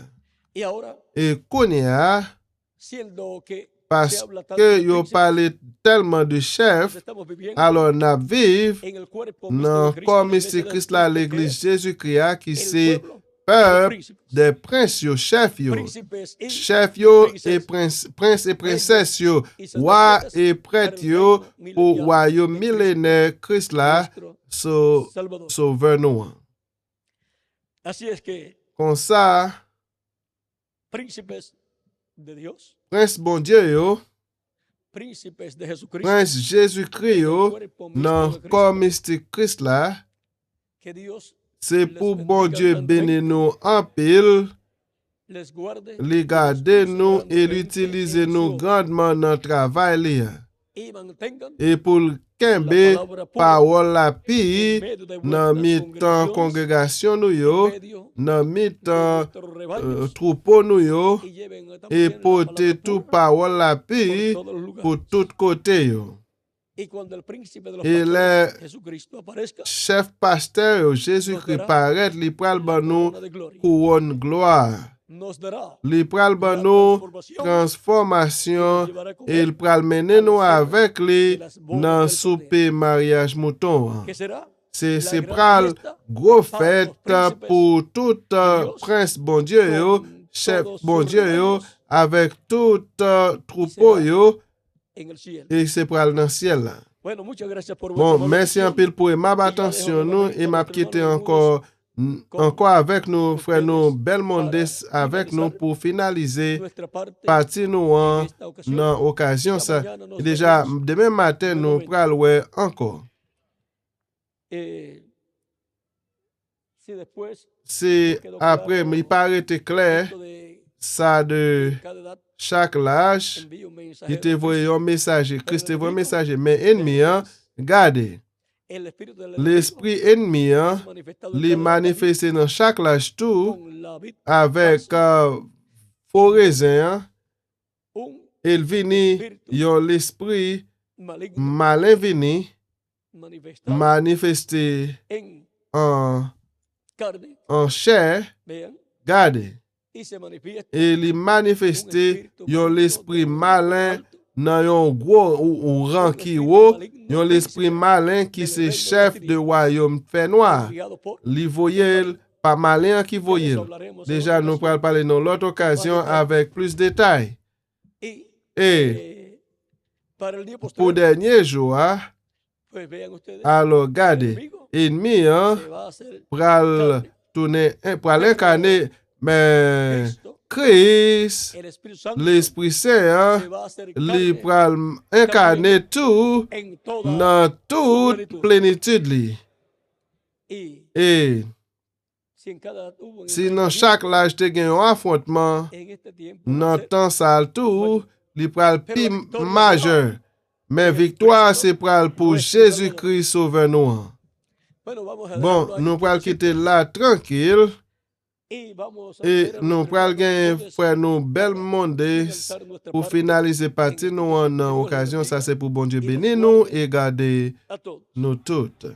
Y ahora, Et konya, siendo que se parce habla tanto que de yo príncipes, parle tellement de pues chef, estamos viviendo alors n'a vive en el cuerpo místico dans de le Cristo, corps la iglesia mystique de Christ là, Jesucristo, que l'église es Jésus-Christ qui el c'est pueblo de los peuple príncipes. des princes yo, chef yo. Príncipes y Chef yo et princesas, prince et princesse yo, y roi sacerdotes et para prêtre el yo, reino pour milenial royaume de Cristo, millénaire Christ là, nuestro Salvador. sauveur nous. Así es que Comme ça, príncipes de Dios, prince bon Dieu yo, príncipes de Jesucristo, prince Jésus-Christ en el yo, cuerpo dans místico de corps Cristo, mystique Christ là, que Dios c'est les pour bon bendiga Dieu grandemente, bénir nous en pile, les guarde, les los garder use nous et grandemente l'utiliser en su nous obra, grandement dans le travail li. y mantengan Et pour la kembe palabra pura parole la en pi medio de dans vuestras mi-temps congregaciones, congrégation nous en yo, medio dans de mi-temps vuestros rebaños, troupeau nous yo, y lleven et también la porter palabra tout pura parole la por pi todos los pour lugares. tout côté yo. Y cuando el príncipe de los Et pastores, le Jesucristo, aparezca, chef pasteur yo, Jésus-Christ dará paraît, li pral la ban nou corona de gloria. couronne gloire. Nos dará Li pral ban la nou transformación y nos transformation, llevará con et il él pral mener a la nous cena avec de li las bodas dans del souper mariage mouton. que será C'est la gran pral fiesta gros para fête los príncipes pour tout de Dios, prince bon Dieu yo, con chef todos bon sus Dieu yo, rebaños avec tout troupeau será yo, en el cielo. et c'est pral dans le ciel là. Bueno, muchas gracias por Bon, vuestra merci un atención. peu pour ma Y ya dejo attention nous nuevamente et a m'a nuestro quitté hermano encore con encore avec nous frère nous ustedes Belmondes para avec nous finalizar pour finaliser nuestra parte partie nous en en esta ocasión. dans occasion Ya ça. mañana nos Et déjà veremos demain matin nous nuevamente. pral ouais encore. Eh, Si después si après, il paraît clair, esto de ça de cada edad chaque âge, envía un il mensajero te a voit Cristo, un messager, Christ te voit un messager, mais ennemi, gardez, el espíritu del enemigo l'esprit ennemi, es manifestado en li cada edad también manifesté dans chaque âge tout, con la vid avec falsa, faux raisin, un il vini, espíritu yon l'esprit maligno malin vini, manifestado manifesté en en, carne, en chair, vean, gardez. y se manifiesta Et li manifesté yon l'esprit malin alto, nan yon gros ou rang ki wo, yon l'esprit malin qui se chef de royaume fait noir. enviado por Li voyel, pas malin qui ya de eso voyel. hablaremos en Déjà, otra nous ocasión. pourrons parler dans l'autre occasion avec plus de détails. Y Et para el día pour posterior, dernier jour, pues vean ustedes, alors el gardez, enemigo ennemi, se va a hacer pral carne. tourner, pral incarner, mais Cristo, Christ, el Espíritu Santo, l'Esprit Saint, se va a hacer li carne pral incarner tout en toda dans su toute plenitud. plénitude li. Y Et si en cada hubo un si dans chaque enfrentamiento, âge te gen yon affrontement, en este tiempo va a dans ser temps sal tout, li pral Pero pi la victoria majeur. Mais en victoire Cristo, c'est pral pour nuestro Jésus-Christ sauveur nous. Bueno, vamos a Bon, dejarlo ahí, nous pral chicos, quitter là tranquille. y vamos a Et ver a nous nuestros pral hermanos gen entonces frère nous bel para monde finalizar nuestra pour parte finaliser partie en nous este en tiempo. Que Dios les occasion. Ça bendiga c'est pour bon Dieu y los bénir nous guarde et garder a todos. nous toutes.